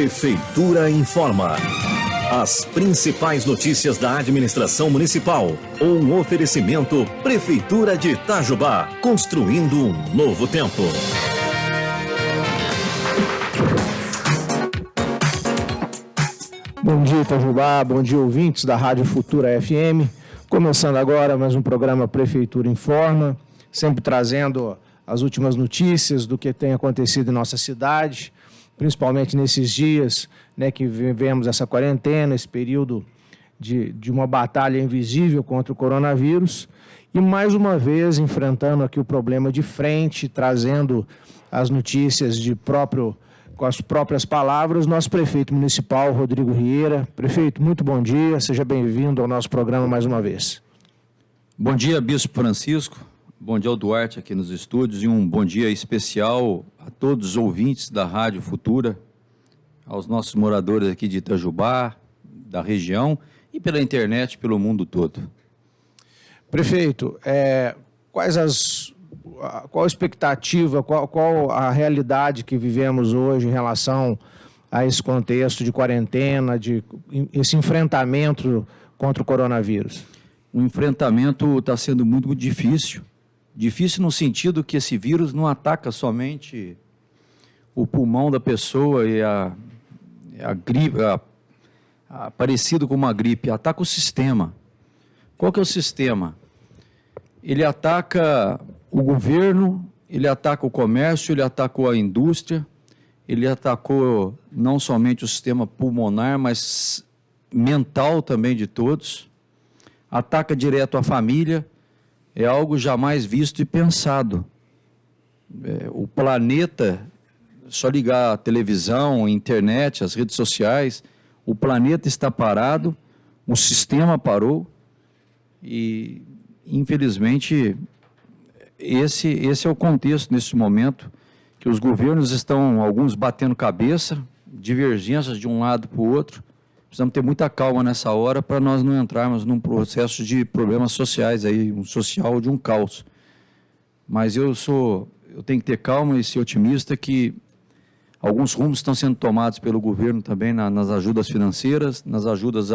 Prefeitura informa. As principais notícias da administração municipal. Um oferecimento Prefeitura de Itajubá, construindo um novo tempo. Bom dia, Itajubá, bom dia, ouvintes da Rádio Futura FM. Começando agora mais um programa Prefeitura Informa, sempre trazendo as últimas notícias do que tem acontecido em nossa cidade, principalmente nesses dias, né, que vivemos essa quarentena, esse período de uma batalha invisível contra o coronavírus. E mais uma vez enfrentando aqui o problema de frente, trazendo as notícias com as próprias palavras, nosso prefeito municipal, Rodrigo Rieira. Prefeito, muito bom dia, seja bem-vindo ao nosso programa mais uma vez. Bom dia, Bispo Francisco, bom dia ao Duarte aqui nos estúdios e um bom dia especial a todos os ouvintes da Rádio Futura, aos nossos moradores aqui de Itajubá, da região e pela internet, pelo mundo todo. Prefeito, qual a expectativa, qual a realidade que vivemos hoje em relação a esse contexto de quarentena, esse enfrentamento contra o coronavírus? O enfrentamento está sendo muito difícil. Difícil no sentido que esse vírus não ataca somente o pulmão da pessoa e a gripe, parecido com uma gripe, ataca o sistema. Qual que é o sistema? Ele ataca o governo, ele ataca o comércio, ele atacou a indústria, ele atacou não somente o sistema pulmonar, mas mental também de todos, ataca direto a família, é algo jamais visto e pensado. O planeta, só ligar a televisão, a internet, as redes sociais, o planeta está parado, o sistema parou e, infelizmente, esse é o contexto nesse momento, que os governos estão, alguns batendo cabeça, divergências de um lado para o outro. Precisamos ter muita calma nessa hora para nós não entrarmos num processo de problemas sociais, aí, um social de um caos. Mas eu tenho que ter calma e ser otimista que alguns rumos estão sendo tomados pelo governo também nas ajudas financeiras, nas ajudas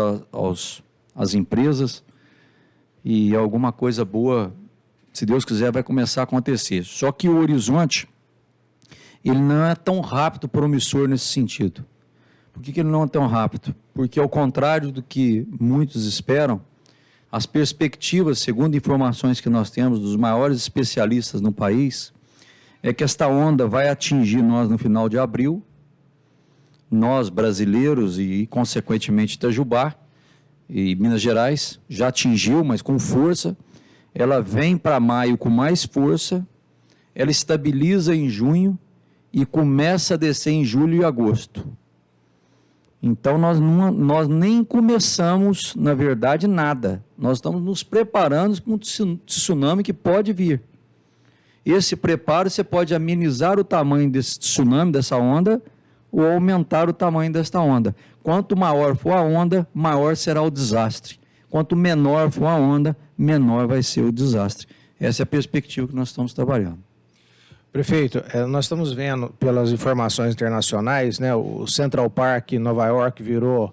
às empresas, e alguma coisa boa, se Deus quiser, vai começar a acontecer. Só que o horizonte, ele não é tão rápido promissor nesse sentido. Por que ele não é tão rápido? Porque, ao contrário do que muitos esperam, as perspectivas, segundo informações que nós temos dos maiores especialistas no país, é que esta onda vai atingir nós no final de abril, nós brasileiros e, consequentemente, Itajubá e Minas Gerais, já atingiu, mas com força. Ela vem para maio com mais força, ela estabiliza em junho e começa a descer em julho e agosto. Então, nós nem começamos, na verdade, nada. Nós estamos nos preparando para um tsunami que pode vir. Esse preparo, você pode amenizar o tamanho desse tsunami, dessa onda, ou aumentar o tamanho desta onda. Quanto maior for a onda, maior será o desastre. Quanto menor for a onda, menor vai ser o desastre. Essa é a perspectiva que nós estamos trabalhando. Prefeito, nós estamos vendo pelas informações internacionais, né, o Central Park em Nova York virou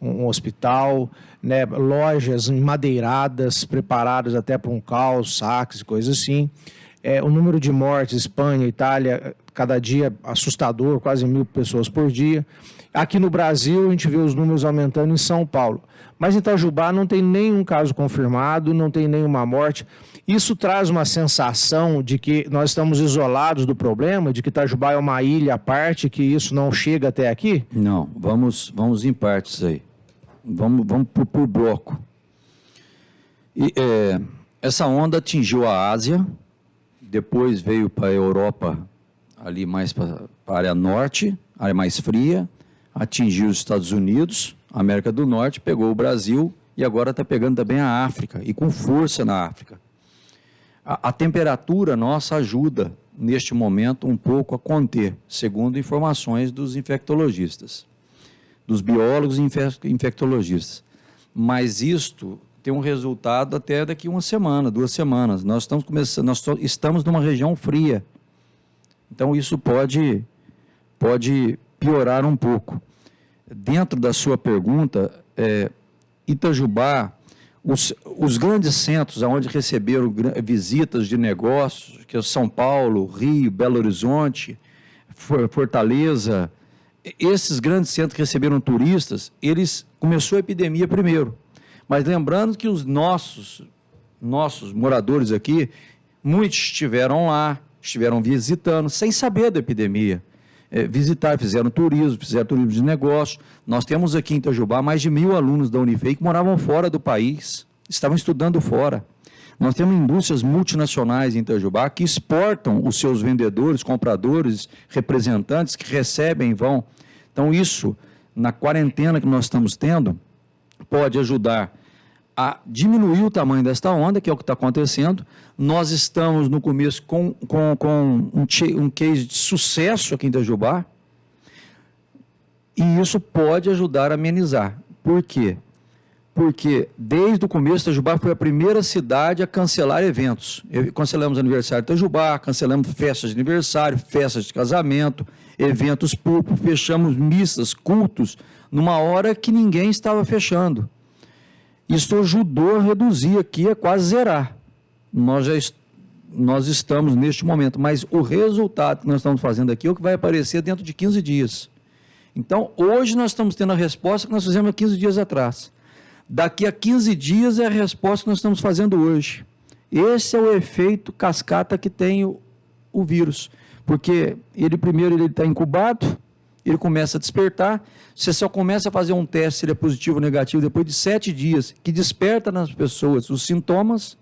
um hospital, né, lojas enmadeiradas, preparadas até para um caos, saques e coisas assim. O número de mortes, Espanha, Itália, cada dia assustador, quase 1.000 pessoas por dia. Aqui no Brasil, a gente vê os números aumentando em São Paulo. Mas em Itajubá não tem nenhum caso confirmado, não tem nenhuma morte. Isso traz uma sensação de que nós estamos isolados do problema, de que Itajubá é uma ilha à parte, que isso não chega até aqui? Não, vamos em partes aí. Vamos por bloco. Essa onda atingiu a Ásia, depois veio para a Europa, ali mais para a área norte, área mais fria, atingiu os Estados Unidos, a América do Norte, pegou o Brasil e agora está pegando também a África, e com força na África. A temperatura nossa ajuda, neste momento, um pouco a conter, segundo informações dos infectologistas, dos biólogos e infectologistas. Mas isto tem um resultado até daqui uma semana, 2 semanas. Nós estamos numa região fria. Então, isso pode piorar um pouco. dentro da sua pergunta, Itajubá, os grandes centros onde receberam visitas de negócios, que é São Paulo, Rio, Belo Horizonte, Fortaleza, esses grandes centros que receberam turistas, começou a epidemia primeiro. Mas lembrando que os nossos moradores aqui, muitos estiveram lá, estiveram visitando, sem saber da epidemia. Fizeram turismo de negócio. Nós temos aqui em Itajubá mais de 1.000 alunos da Unifei que moravam fora do país, estavam estudando fora. Nós temos indústrias multinacionais em Itajubá que exportam os seus vendedores, compradores, representantes que recebem e vão. Então isso, na quarentena que nós estamos tendo, pode ajudar a diminuir o tamanho desta onda, que é o que está acontecendo. Nós estamos no começo com um case de sucesso aqui em Itajubá, e isso pode ajudar a amenizar. Por quê? Porque desde o começo, Itajubá foi a primeira cidade a cancelar eventos. Cancelamos aniversário de Itajubá, cancelamos festas de aniversário, festas de casamento, eventos públicos, fechamos missas, cultos, numa hora que ninguém estava fechando. Isso ajudou a reduzir aqui, a quase zerar. Nós estamos neste momento, mas o resultado que nós estamos fazendo aqui é o que vai aparecer dentro de 15 dias. Então, hoje nós estamos tendo a resposta que nós fizemos há 15 dias atrás. Daqui a 15 dias é a resposta que nós estamos fazendo hoje. Esse é o efeito cascata que tem o vírus, porque primeiro ele está incubado, ele começa a despertar, você só começa a fazer um teste se ele é positivo ou negativo depois de 7 dias, que desperta nas pessoas os sintomas.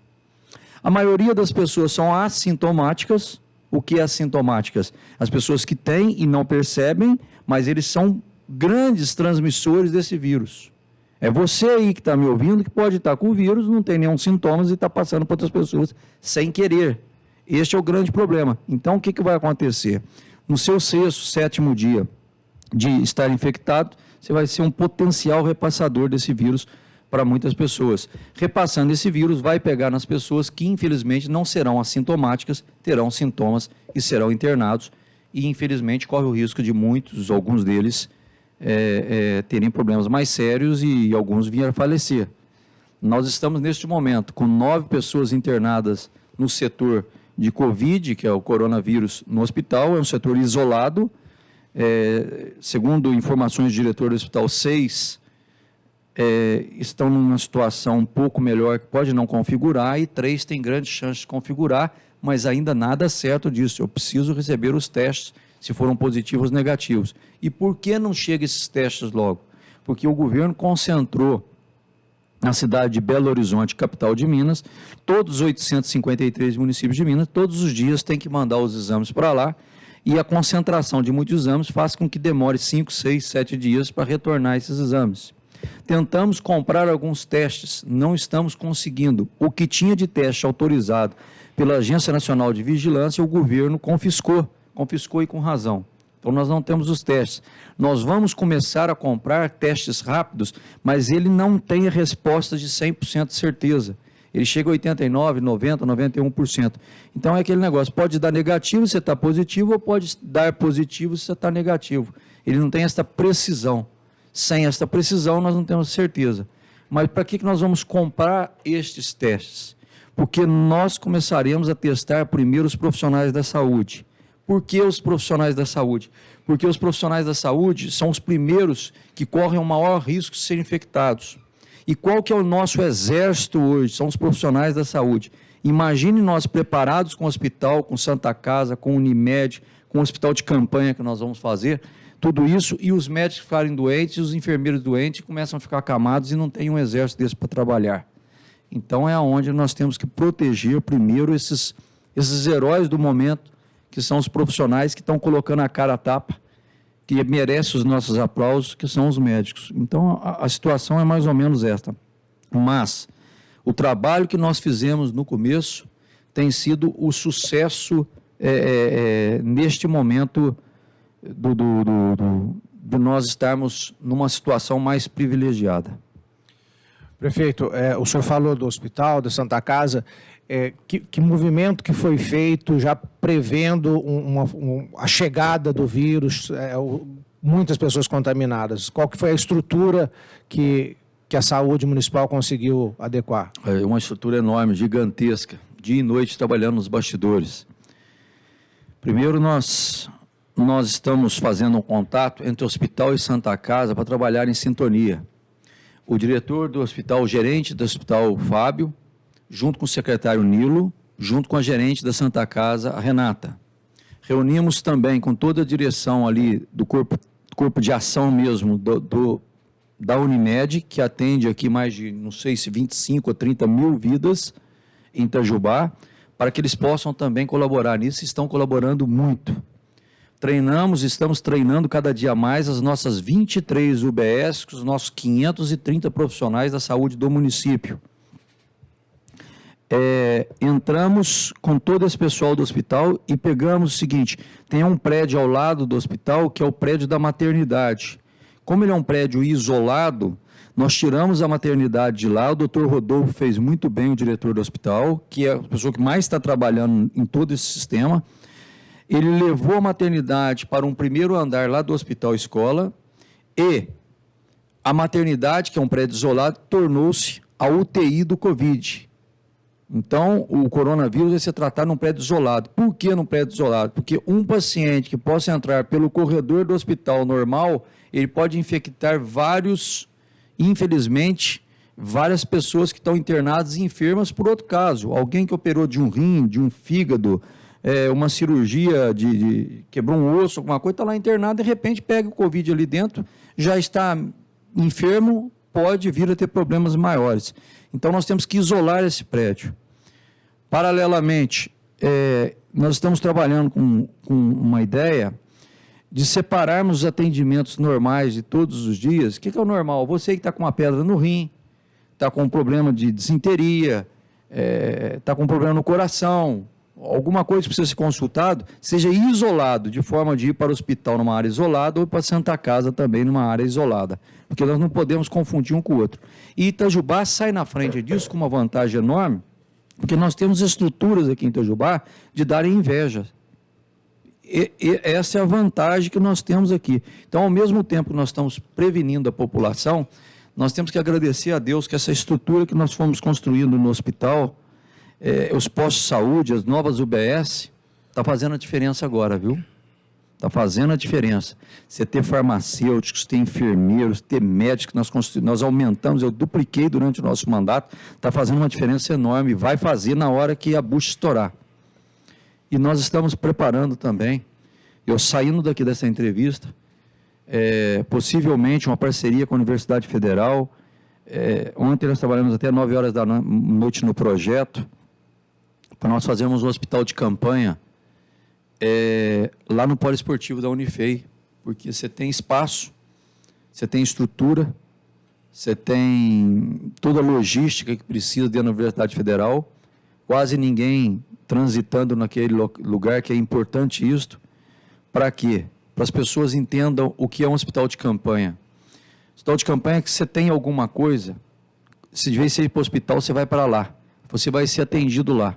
A maioria das pessoas são assintomáticas. O que é assintomáticas? As pessoas que têm e não percebem, mas eles são grandes transmissores desse vírus. É você aí que está me ouvindo que pode estar com o vírus, não tem nenhum sintomas e está passando para outras pessoas sem querer. Este é o grande problema. Então, o que vai acontecer? No seu 6º, 7º dia de estar infectado, você vai ser um potencial repassador desse vírus para muitas pessoas. Repassando esse vírus, vai pegar nas pessoas que, infelizmente, não serão assintomáticas, terão sintomas e serão internados. E, infelizmente, corre o risco de muitos, alguns deles, terem problemas mais sérios e alguns virem a falecer. Nós estamos, neste momento, com 9 pessoas internadas no setor de Covid, que é o coronavírus, no hospital. É um setor isolado. Segundo informações do diretor do hospital, 6 estão numa situação um pouco melhor, que pode não configurar, e 3 têm grandes chances de configurar, mas ainda nada certo disso. Eu preciso receber os testes, se foram positivos ou negativos. E por que não chegam esses testes logo? Porque o governo concentrou na cidade de Belo Horizonte, capital de Minas, todos os 853 municípios de Minas, todos os dias tem que mandar os exames para lá, e a concentração de muitos exames faz com que demore 5, 6, 7 dias para retornar esses exames. Tentamos comprar alguns testes, não estamos conseguindo. O que tinha de teste autorizado pela Agência Nacional de Vigilância, o governo confiscou e com razão. Então, nós não temos os testes. Nós vamos começar a comprar testes rápidos, mas ele não tem a resposta de 100% de certeza. Ele chega a 89%, 90%, 91%. Então, é aquele negócio, pode dar negativo se você está positivo, ou pode dar positivo se você está negativo. Ele não tem essa precisão. Sem essa precisão, nós não temos certeza. Mas para que nós vamos comprar estes testes? Porque nós começaremos a testar primeiro os profissionais da saúde. Por que os profissionais da saúde? Porque os profissionais da saúde são os primeiros que correm o maior risco de serem infectados. E qual que é o nosso exército hoje? São os profissionais da saúde. Imagine nós preparados com o hospital, com Santa Casa, com Unimed, com o hospital de campanha que nós vamos fazer, tudo isso, e os médicos ficarem doentes, e os enfermeiros doentes, começam a ficar acamados e não tem um exército desse para trabalhar. Então é onde nós temos que proteger primeiro esses heróis do momento, que são os profissionais que estão colocando a cara a tapa, que merecem os nossos aplausos, que são os médicos. Então a situação é mais ou menos esta. Mas o trabalho que nós fizemos no começo tem sido o sucesso neste momento de nós estarmos numa situação mais privilegiada. Prefeito, o senhor falou do hospital, da Santa Casa, que movimento que foi feito já prevendo a chegada do vírus, muitas pessoas contaminadas. Qual que foi a estrutura que a saúde municipal conseguiu adequar? É uma estrutura enorme, gigantesca, dia e noite trabalhando nos bastidores. Primeiro, nós estamos fazendo um contato entre o hospital e Santa Casa para trabalhar em sintonia. O diretor do hospital, o gerente do hospital, Fábio, junto com o secretário Nilo, junto com a gerente da Santa Casa, a Renata. Reunimos também com toda a direção ali do corpo de ação mesmo da Unimed, que atende aqui mais de, não sei se 25 ou 30 mil vidas em Itajubá, para que eles possam também colaborar nisso, estão colaborando muito. Estamos treinando cada dia mais as nossas 23 UBS, os nossos 530 profissionais da saúde do município. Entramos com todo esse pessoal do hospital e pegamos o seguinte, tem um prédio ao lado do hospital que é o prédio da maternidade. Como ele é um prédio isolado, nós tiramos a maternidade de lá, o doutor Rodolfo fez muito bem, o diretor do hospital, que é a pessoa que mais está trabalhando em todo esse sistema. Ele levou a maternidade para um primeiro andar lá do hospital escola e a maternidade, que é um prédio isolado, tornou-se a UTI do Covid. Então, o coronavírus vai ser tratado num prédio isolado. Por que num prédio isolado? Porque um paciente que possa entrar pelo corredor do hospital normal, ele pode infectar infelizmente, várias pessoas que estão internadas e enfermas por outro caso. Alguém que operou de um rim, de um fígado, uma cirurgia, quebrou um osso, alguma coisa, está lá internado, de repente pega o Covid ali dentro, já está enfermo, pode vir a ter problemas maiores. Então, nós temos que isolar esse prédio. Paralelamente, nós estamos trabalhando com uma ideia de separarmos os atendimentos normais de todos os dias. O que é o normal? Você que está com uma pedra no rim, está com um problema de disenteria, está com um problema no coração, alguma coisa que precisa ser consultado, seja isolado, de forma de ir para o hospital numa área isolada ou para a Santa Casa também numa área isolada, porque nós não podemos confundir um com o outro. E Itajubá sai na frente disso com uma vantagem enorme, porque nós temos estruturas aqui em Itajubá de darem inveja. E essa é a vantagem que nós temos aqui. Então, ao mesmo tempo que nós estamos prevenindo a população, nós temos que agradecer a Deus que essa estrutura que nós fomos construindo no hospital, os postos de saúde, as novas UBS, está fazendo a diferença agora, viu? Está fazendo a diferença. Você ter farmacêuticos, ter enfermeiros, ter médicos que nós aumentamos, eu dupliquei durante o nosso mandato, está fazendo uma diferença enorme, vai fazer na hora que a bucha estourar. E nós estamos preparando também, eu saindo daqui dessa entrevista, possivelmente uma parceria com a Universidade Federal. Ontem nós trabalhamos até 9 horas da noite no projeto, para nós fazermos um hospital de campanha lá no poliesportivo da Unifei, porque você tem espaço, você tem estrutura, você tem toda a logística que precisa dentro da Universidade Federal, quase ninguém transitando naquele lugar, que é importante isto. Para quê? Para as pessoas entendam o que é um hospital de campanha. Hospital de campanha é que você tem alguma coisa, se de vez você ir para o hospital, você vai para lá, você vai ser atendido lá.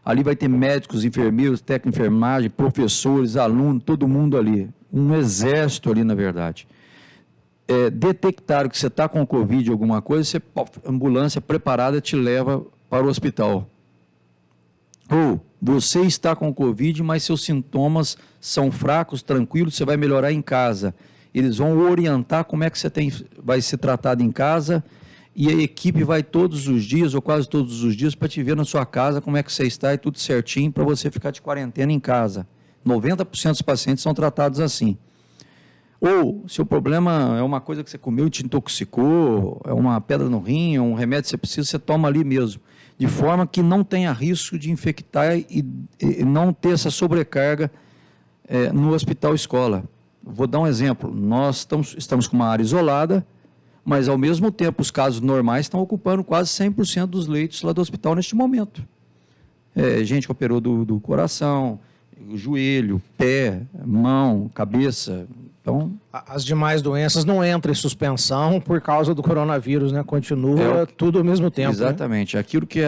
Ali vai ter médicos, enfermeiros, técnicos de enfermagem, professores, alunos, todo mundo ali. Um exército ali, na verdade. Detectaram que você está com Covid, alguma coisa, a ambulância preparada te leva para o hospital. Ou você está com Covid, mas seus sintomas são fracos, tranquilos, você vai melhorar em casa. Eles vão orientar como é que você vai ser tratado em casa, e a equipe vai todos os dias, ou quase todos os dias, para te ver na sua casa como é que você está e tudo certinho, para você ficar de quarentena em casa. 90% dos pacientes são tratados assim. Ou, se o problema é uma coisa que você comeu e te intoxicou, é uma pedra no rim, é um remédio que você precisa, você toma ali mesmo. De forma que não tenha risco de infectar e não ter essa sobrecarga no hospital escola. Vou dar um exemplo. Nós estamos com uma área isolada, mas ao mesmo tempo os casos normais estão ocupando quase 100% dos leitos lá do hospital neste momento. Gente que operou do coração, joelho, pé, mão, cabeça. Então, as demais doenças não entram em suspensão por causa do coronavírus, né? Continua tudo ao mesmo tempo. Exatamente. Né? Aquilo que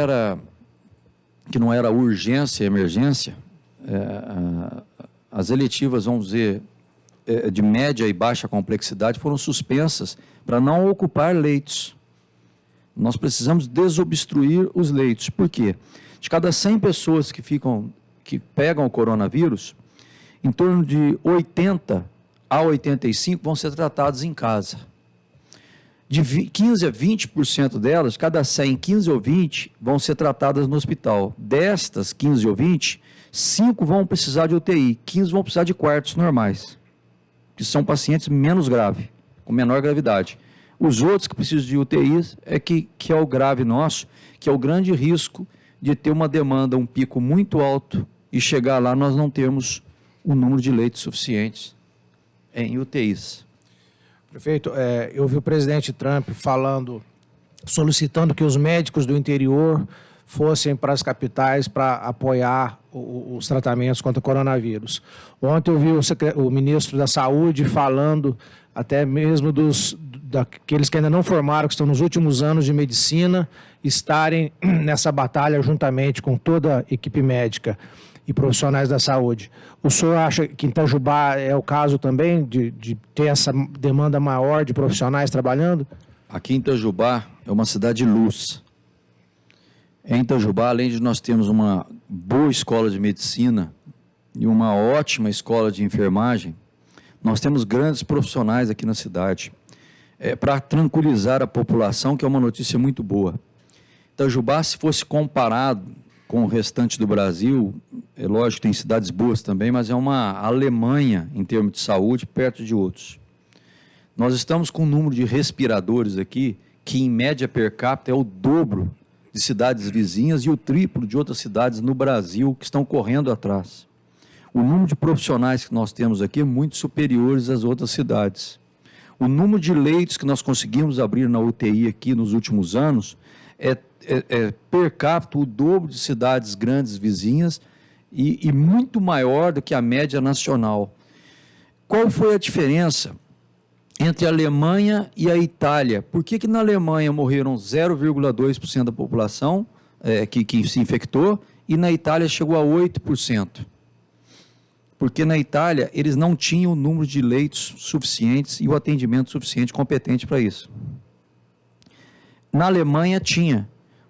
não era urgência e emergência, as eletivas, vamos dizer, de média e baixa complexidade foram suspensas para não ocupar leitos. Nós precisamos desobstruir os leitos. Por quê? De cada 100 pessoas que pegam o coronavírus, em torno de 80 a 85 vão ser tratados em casa. De 15 a 20% delas, cada 100, 15 ou 20 vão ser tratadas no hospital. Destas 15 ou 20, 5 vão precisar de UTI, 15 vão precisar de quartos normais, que são pacientes menos graves, com menor gravidade. Os outros que precisam de UTIs que é o grave nosso, que é o grande risco de ter uma demanda, um pico muito alto e chegar lá nós não termos o número de leitos suficientes em UTIs. Prefeito, eu vi o presidente Trump solicitando que os médicos do interior fossem para as capitais para apoiar os tratamentos contra o coronavírus. Ontem eu vi o ministro da Saúde falando até mesmo daqueles que ainda não formaram, que estão nos últimos anos de medicina, estarem nessa batalha juntamente com toda a equipe médica e profissionais da saúde. O senhor acha que em Itajubá é o caso também de ter essa demanda maior de profissionais trabalhando? Aqui em Itajubá é uma cidade de luz. Em Itajubá, além de nós termos uma boa escola de medicina e uma ótima escola de enfermagem, nós temos grandes profissionais aqui na cidade. Para tranquilizar a população, que é uma notícia muito boa. Itajubá, se fosse comparado com o restante do Brasil, é lógico que tem cidades boas também, mas é uma Alemanha em termos de saúde, perto de outros. Nós estamos com um número de respiradores aqui, que em média per capita é o dobro de cidades vizinhas e o triplo de outras cidades no Brasil que estão correndo atrás. O número de profissionais que nós temos aqui é muito superior às outras cidades. O número de leitos que nós conseguimos abrir na UTI aqui nos últimos anos é per capita o dobro de cidades grandes vizinhas e muito maior do que a média nacional. Qual foi a diferença entre a Alemanha e a Itália? Por que na Alemanha morreram 0,2% da população que se infectou e na Itália chegou a 8%? Porque na Itália eles não tinham o número de leitos suficientes e o atendimento suficiente competente para isso. Na Alemanha tinha.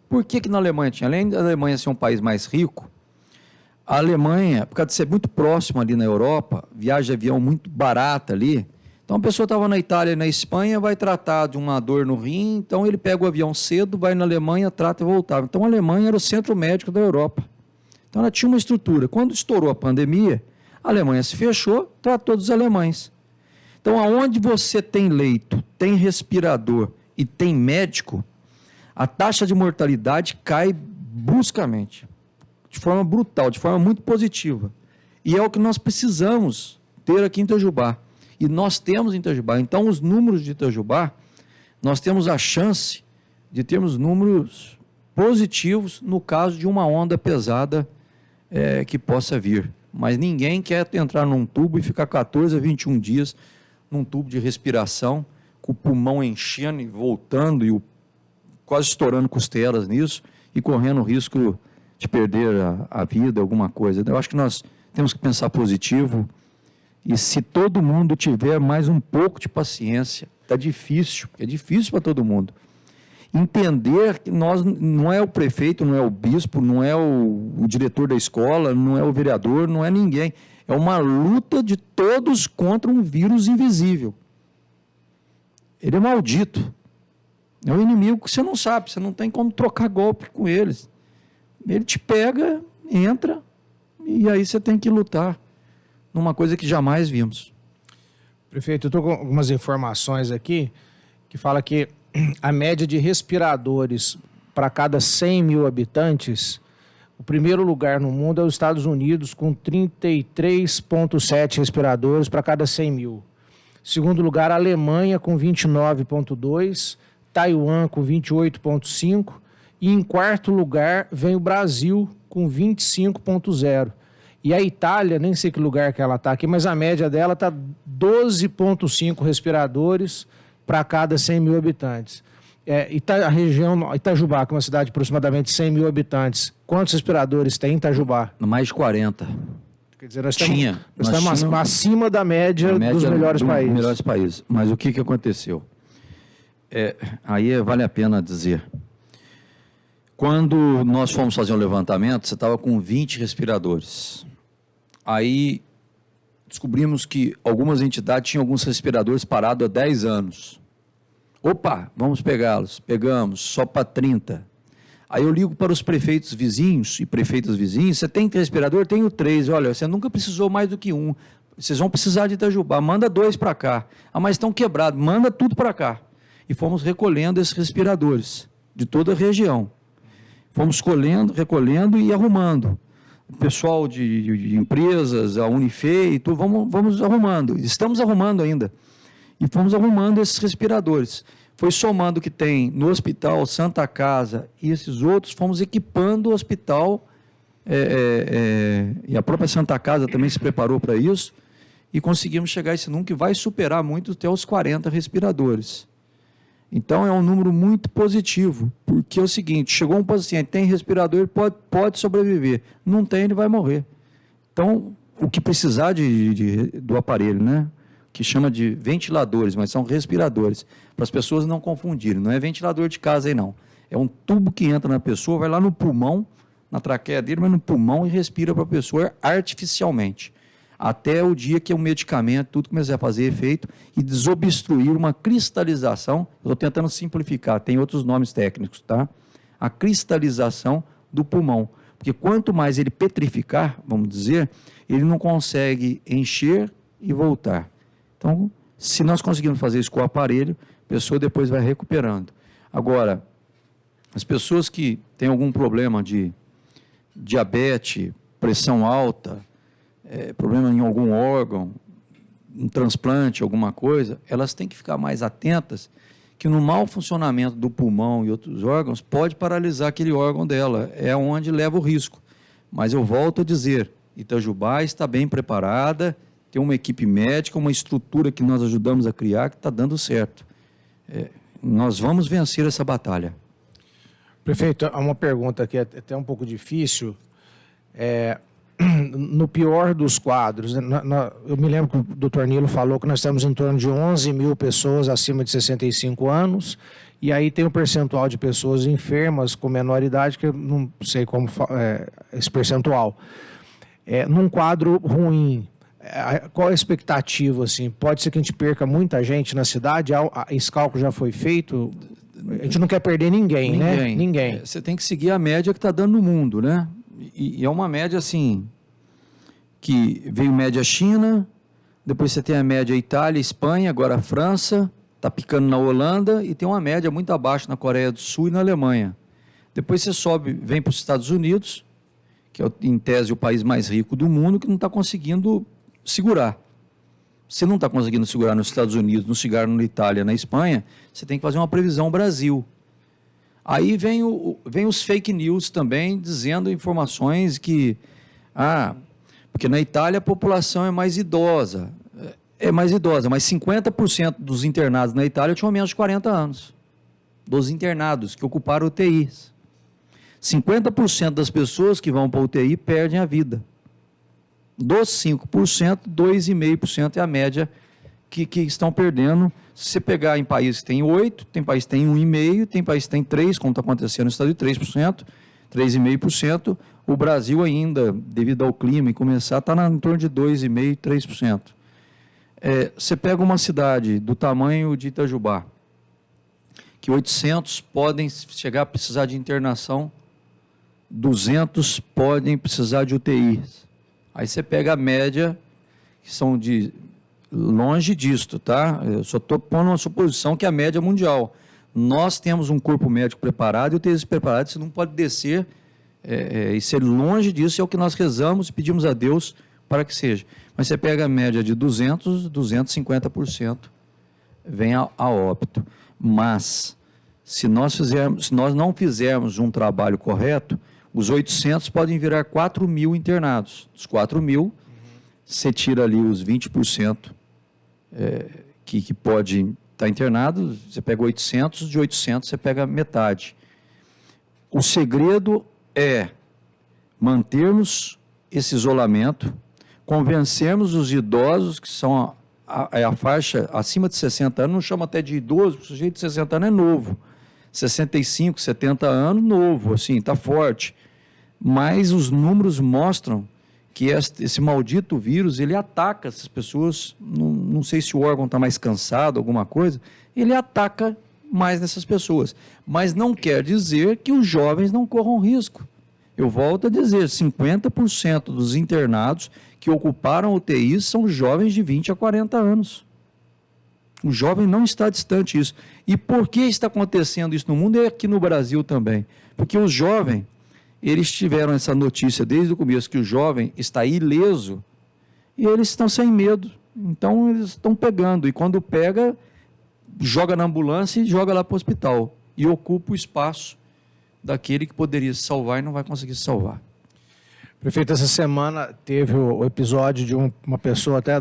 Por que na Alemanha tinha? Além da Alemanha ser um país mais rico, a Alemanha, por causa de ser muito próximo ali na Europa, viagem de avião muito barata ali, então a pessoa estava na Itália e na Espanha, vai tratar de uma dor no rim, então ele pega o avião cedo, vai na Alemanha, trata e voltava. Então a Alemanha era o centro médico da Europa. Então ela tinha uma estrutura. Quando estourou a pandemia, a Alemanha se fechou, tratou dos alemães. Então aonde você tem leito, tem respirador e tem médico, a taxa de mortalidade cai bruscamente, de forma brutal, de forma muito positiva. E é o que nós precisamos ter aqui em Itajubá. E nós temos em Itajubá. Então, os números de Itajubá, nós temos a chance de termos números positivos no caso de uma onda pesada que possa vir. Mas ninguém quer entrar num tubo e ficar 14 a 21 dias num tubo de respiração, com o pulmão enchendo e voltando e quase estourando costelas nisso e correndo o risco de perder a vida, alguma coisa. Eu acho que nós temos que pensar positivo e se todo mundo tiver mais um pouco de paciência, é difícil para todo mundo. Entender que nós não é o prefeito, não é o bispo, não é o diretor da escola, não é o vereador, não é ninguém. É uma luta de todos contra um vírus invisível. Ele é maldito. É um inimigo que você não sabe, você não tem como trocar golpe com eles. Ele te pega, entra, e aí você tem que lutar numa coisa que jamais vimos. Prefeito, eu estou com algumas informações aqui que fala que a média de respiradores para cada 100 mil habitantes, o primeiro lugar no mundo é os Estados Unidos, com 33,7 respiradores para cada 100 mil. Segundo lugar, a Alemanha, com 29,2, Taiwan, com 28,5, e em quarto lugar vem o Brasil, com 25,0. E a Itália, nem sei que lugar que ela está aqui, mas a média dela está 12,5 respiradores para cada 100 mil habitantes. A região Itajubá, que é uma cidade de aproximadamente 100 mil habitantes, quantos respiradores tem em Itajubá? Mais de 40. Quer dizer, nós Tinha. estamos acima da média dos melhores países. Melhores países. Mas o que aconteceu? Aí vale a pena dizer. Quando nós fomos fazer um levantamento, você estava com 20 respiradores. Aí descobrimos que algumas entidades tinham alguns respiradores parados há 10 anos. Opa, vamos pegá-los. Pegamos, só para 30. Aí eu ligo para os prefeitos vizinhos e prefeitas vizinhos, você tem respirador? Tenho 3. Olha, você nunca precisou mais do que 1. Vocês vão precisar de Itajubá, manda 2 para cá. Ah, mas estão quebrados, manda tudo para cá. E fomos recolhendo esses respiradores de toda a região. Fomos recolhendo e arrumando. O pessoal de empresas, a Unife e tudo, vamos arrumando. Estamos arrumando ainda. E fomos arrumando esses respiradores. Foi somando o que tem no Hospital Santa Casa e esses outros, fomos equipando o hospital, e a própria Santa Casa também se preparou para isso, e conseguimos chegar a esse número que vai superar muito até os 40 respiradores. Então, é um número muito positivo, porque é o seguinte, chegou um paciente, tem respirador, pode sobreviver. Não tem, ele vai morrer. Então, o que precisar do aparelho, né? Que chama de ventiladores, mas são respiradores, para as pessoas não confundirem. Não é ventilador de casa aí, não. É um tubo que entra na pessoa, vai lá no pulmão, na traqueia dele, mas no pulmão e respira para a pessoa artificialmente. Até o dia que o medicamento, tudo começar a fazer efeito e desobstruir uma cristalização. Estou tentando simplificar, tem outros nomes técnicos, tá? A cristalização do pulmão. Porque quanto mais ele petrificar, vamos dizer, ele não consegue encher e voltar. Então, se nós conseguirmos fazer isso com o aparelho, a pessoa depois vai recuperando. Agora, as pessoas que têm algum problema de diabetes, pressão alta, problema em algum órgão, um transplante, alguma coisa, elas têm que ficar mais atentas que no mau funcionamento do pulmão e outros órgãos pode paralisar aquele órgão dela, é onde leva o risco. Mas eu volto a dizer, Itajubá está bem preparada, tem uma equipe médica, uma estrutura que nós ajudamos a criar que está dando certo. Nós vamos vencer essa batalha. Prefeito, há uma pergunta aqui até um pouco difícil. No pior dos quadros, eu me lembro que o doutor Nilo falou que nós estamos em torno de 11 mil pessoas acima de 65 anos, e aí tem um percentual de pessoas enfermas com menor idade, que eu não sei como esse percentual. Num quadro ruim, qual a expectativa? Assim? Pode ser que a gente perca muita gente na cidade? Esse cálculo já foi feito? A gente não quer perder ninguém, né? Ninguém. Você tem que seguir a média que está dando no mundo, né? E é uma média assim, que veio média China, depois você tem a média Itália, Espanha, agora a França, está picando na Holanda, e tem uma média muito abaixo na Coreia do Sul e na Alemanha. Depois você sobe, vem para os Estados Unidos, que é, em tese, o país mais rico do mundo, que não está conseguindo segurar. Se não está conseguindo segurar nos Estados Unidos, na Itália, na Espanha, você tem que fazer uma previsão Brasil. Aí vem os fake news também, dizendo informações que, porque na Itália a população é mais idosa, mas 50% dos internados na Itália tinham menos de 40 anos, dos internados que ocuparam UTIs. 50% das pessoas que vão para a UTI perdem a vida. Dos 5%, 2,5% é a média que estão perdendo. Se você pegar em países que tem 8%, tem países que tem 1,5%, tem países que tem 3%, como está acontecendo no estado de 3%, 3,5%. O Brasil ainda, devido ao clima e começar, está em torno de 2,5%, 3%. Você pega uma cidade do tamanho de Itajubá, que 800 podem chegar a precisar de internação, 200 podem precisar de UTIs. Aí você pega a média, que são de longe disto, tá? Eu só estou pondo uma suposição que é a média mundial. Nós temos um corpo médico preparado e UTIs preparados, você não pode descer e ser longe disso, é o que nós rezamos e pedimos a Deus para que seja. Mas você pega a média de 200, 250% vem a óbito. Mas, se nós não fizermos um trabalho correto, os 800 podem virar 4 mil internados. Dos 4 mil, você tira ali os 20% que pode estar internado, você pega 800, de 800 você pega metade. O segredo é mantermos esse isolamento, convencermos os idosos, que são a faixa acima de 60 anos, não chama até de idoso, o sujeito de 60 anos é novo. 65, 70 anos, novo, assim, está forte. Mas os números mostram que esse maldito vírus, ele ataca essas pessoas, não sei se o órgão está mais cansado, alguma coisa, ele ataca mais nessas pessoas. Mas não quer dizer que os jovens não corram risco. Eu volto a dizer, 50% dos internados que ocuparam UTIs são jovens de 20 a 40 anos. O jovem não está distante disso. E por que está acontecendo isso no mundo e aqui no Brasil também? Porque os jovens, eles tiveram essa notícia desde o começo que o jovem está ileso e eles estão sem medo. Então, eles estão pegando. E quando pega, joga na ambulância e joga lá para o hospital. E ocupa o espaço daquele que poderia se salvar e não vai conseguir se salvar. Prefeito, essa semana teve o episódio de uma pessoa até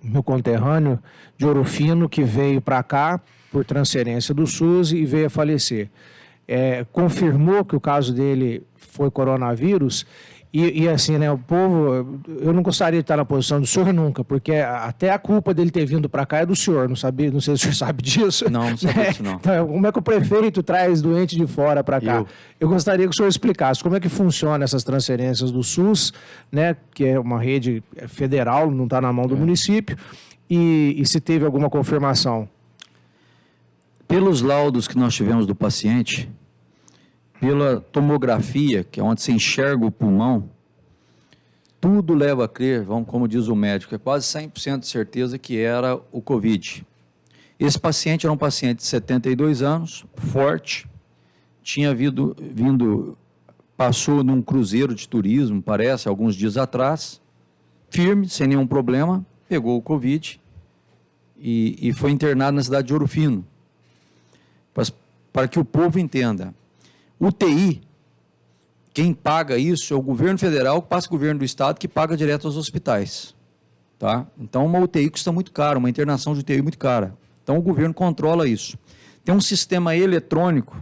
meu conterrâneo, de Ouro Fino, que veio para cá por transferência do SUS e veio a falecer. Confirmou que o caso dele foi coronavírus e assim, né, o povo, eu não gostaria de estar na posição do senhor nunca, porque até a culpa dele ter vindo para cá é do senhor, não sei se o senhor sabe disso. Não sabia disso não. Então, como é que o prefeito traz doente de fora para cá? Eu gostaria que o senhor explicasse como é que funciona essas transferências do SUS, né, que é uma rede federal, não está na mão do município, e se teve alguma confirmação. Pelos laudos que nós tivemos do paciente, pela tomografia, que é onde se enxerga o pulmão, tudo leva a crer, como diz o médico, é quase 100% de certeza que era o Covid. Esse paciente era um paciente de 72 anos, forte, tinha passou num cruzeiro de turismo, parece, alguns dias atrás, firme, sem nenhum problema, pegou o Covid e foi internado na cidade de Ouro Fino. Para que o povo entenda, UTI, quem paga isso é o governo federal, que passa o governo do estado, que paga direto aos hospitais. Tá? Então, uma UTI custa muito caro, uma internação de UTI muito cara. Então, o governo controla isso. Tem um sistema eletrônico,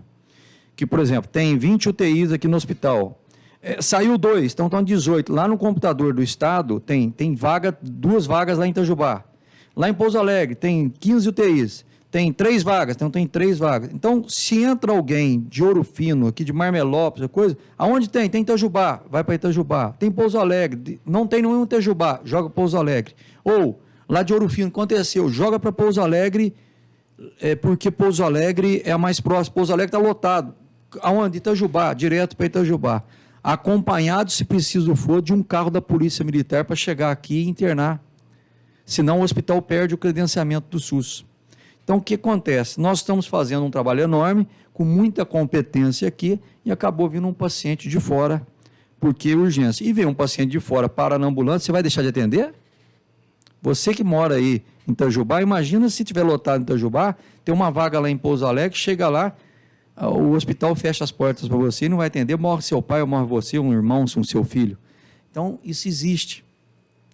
que, por exemplo, tem 20 UTIs aqui no hospital. Saiu 2, então estão 18. Lá no computador do estado, tem vaga, 2 vagas lá em Itajubá. Lá em Pouso Alegre, tem 15 UTIs. Tem 3 vagas, então tem 3 vagas. Então, se entra alguém de Ouro Fino, aqui de Marmelópolis, coisa, aonde tem? Tem Itajubá, vai para Itajubá. Tem Pouso Alegre, não tem nenhum Itajubá, joga para Pouso Alegre. Ou, lá de Ouro Fino, aconteceu, joga para Pouso Alegre, porque Pouso Alegre é a mais próxima. Pouso Alegre está lotado. Aonde? Itajubá, direto para Itajubá. Acompanhado, se preciso for, de um carro da Polícia Militar para chegar aqui e internar. Senão o hospital perde o credenciamento do SUS. Então, o que acontece? Nós estamos fazendo um trabalho enorme, com muita competência aqui, e acabou vindo um paciente de fora, porque é urgência. E veio um paciente de fora, para na ambulância, você vai deixar de atender? Você que mora aí em Itajubá, imagina se tiver lotado em Itajubá, tem uma vaga lá em Pouso Alegre, chega lá, o hospital fecha as portas para você e não vai atender, morre seu pai, ou morre você, um irmão, um seu filho. Então, isso existe.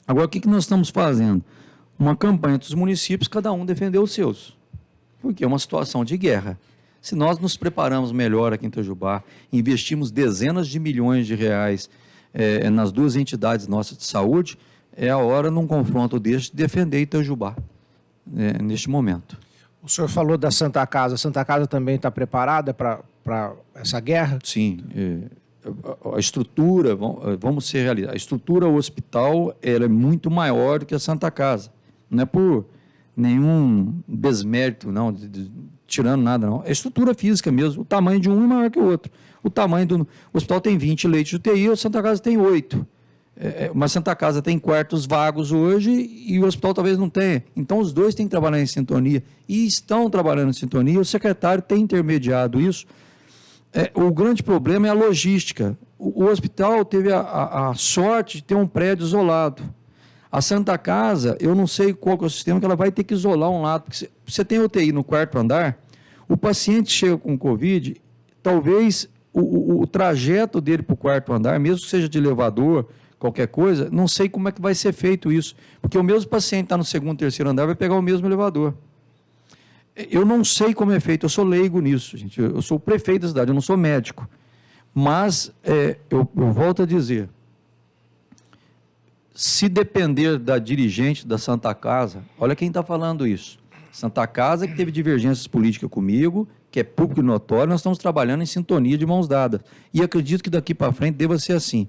Agora, o que nós estamos fazendo? Uma campanha dos municípios, cada um defender os seus. Porque é uma situação de guerra. Se nós nos preparamos melhor aqui em Itajubá, investimos dezenas de milhões de reais nas 2 entidades nossas de saúde, é a hora, num confronto deste, de defender Itajubá, neste momento. O senhor falou da Santa Casa. A Santa Casa também está preparada para essa guerra? Sim. A estrutura, vamos ser realistas, a estrutura hospital ela é muito maior do que a Santa Casa. Não é por nenhum desmérito, não, tirando nada, não. É estrutura física mesmo. O tamanho de um é maior que o outro. O hospital tem 20 leitos de UTI, a Santa Casa tem 8. Uma Santa Casa tem quartos vagos hoje e o hospital talvez não tenha. Então, os dois têm que trabalhar em sintonia e estão trabalhando em sintonia. O secretário tem intermediado isso. O grande problema é a logística. O hospital teve a sorte de ter um prédio isolado. A Santa Casa, eu não sei qual que é o sistema, que ela vai ter que isolar um lado. Porque você tem UTI no 4º andar, o paciente chega com Covid, talvez o trajeto dele para o 4º andar, mesmo que seja de elevador, qualquer coisa, não sei como é que vai ser feito isso. Porque o mesmo paciente está no 2º, 3º andar, vai pegar o mesmo elevador. Eu não sei como é feito, eu sou leigo nisso, gente. Eu sou o prefeito da cidade, eu não sou médico. Mas, eu volto a dizer, se depender da dirigente da Santa Casa, olha quem está falando isso. Santa Casa que teve divergências políticas comigo, que é público e notório, nós estamos trabalhando em sintonia de mãos dadas. E acredito que daqui para frente deva ser assim.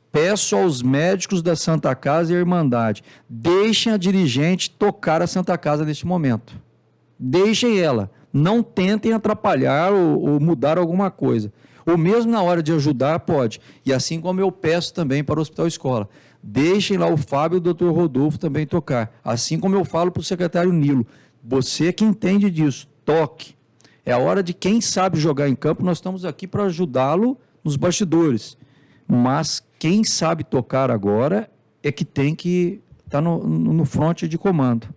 Peço aos médicos da Santa Casa e a Irmandade, deixem a dirigente tocar a Santa Casa neste momento. Deixem ela. Não tentem atrapalhar ou mudar alguma coisa. Ou mesmo na hora de ajudar, pode. E assim como eu peço também para o Hospital Escola. Deixem lá o Fábio e o Dr. Rodolfo também tocar. Assim como eu falo para o secretário Nilo. Você que entende disso, toque. É a hora de quem sabe jogar em campo, nós estamos aqui para ajudá-lo nos bastidores. Mas quem sabe tocar agora é que tem que estar no fronte de comando.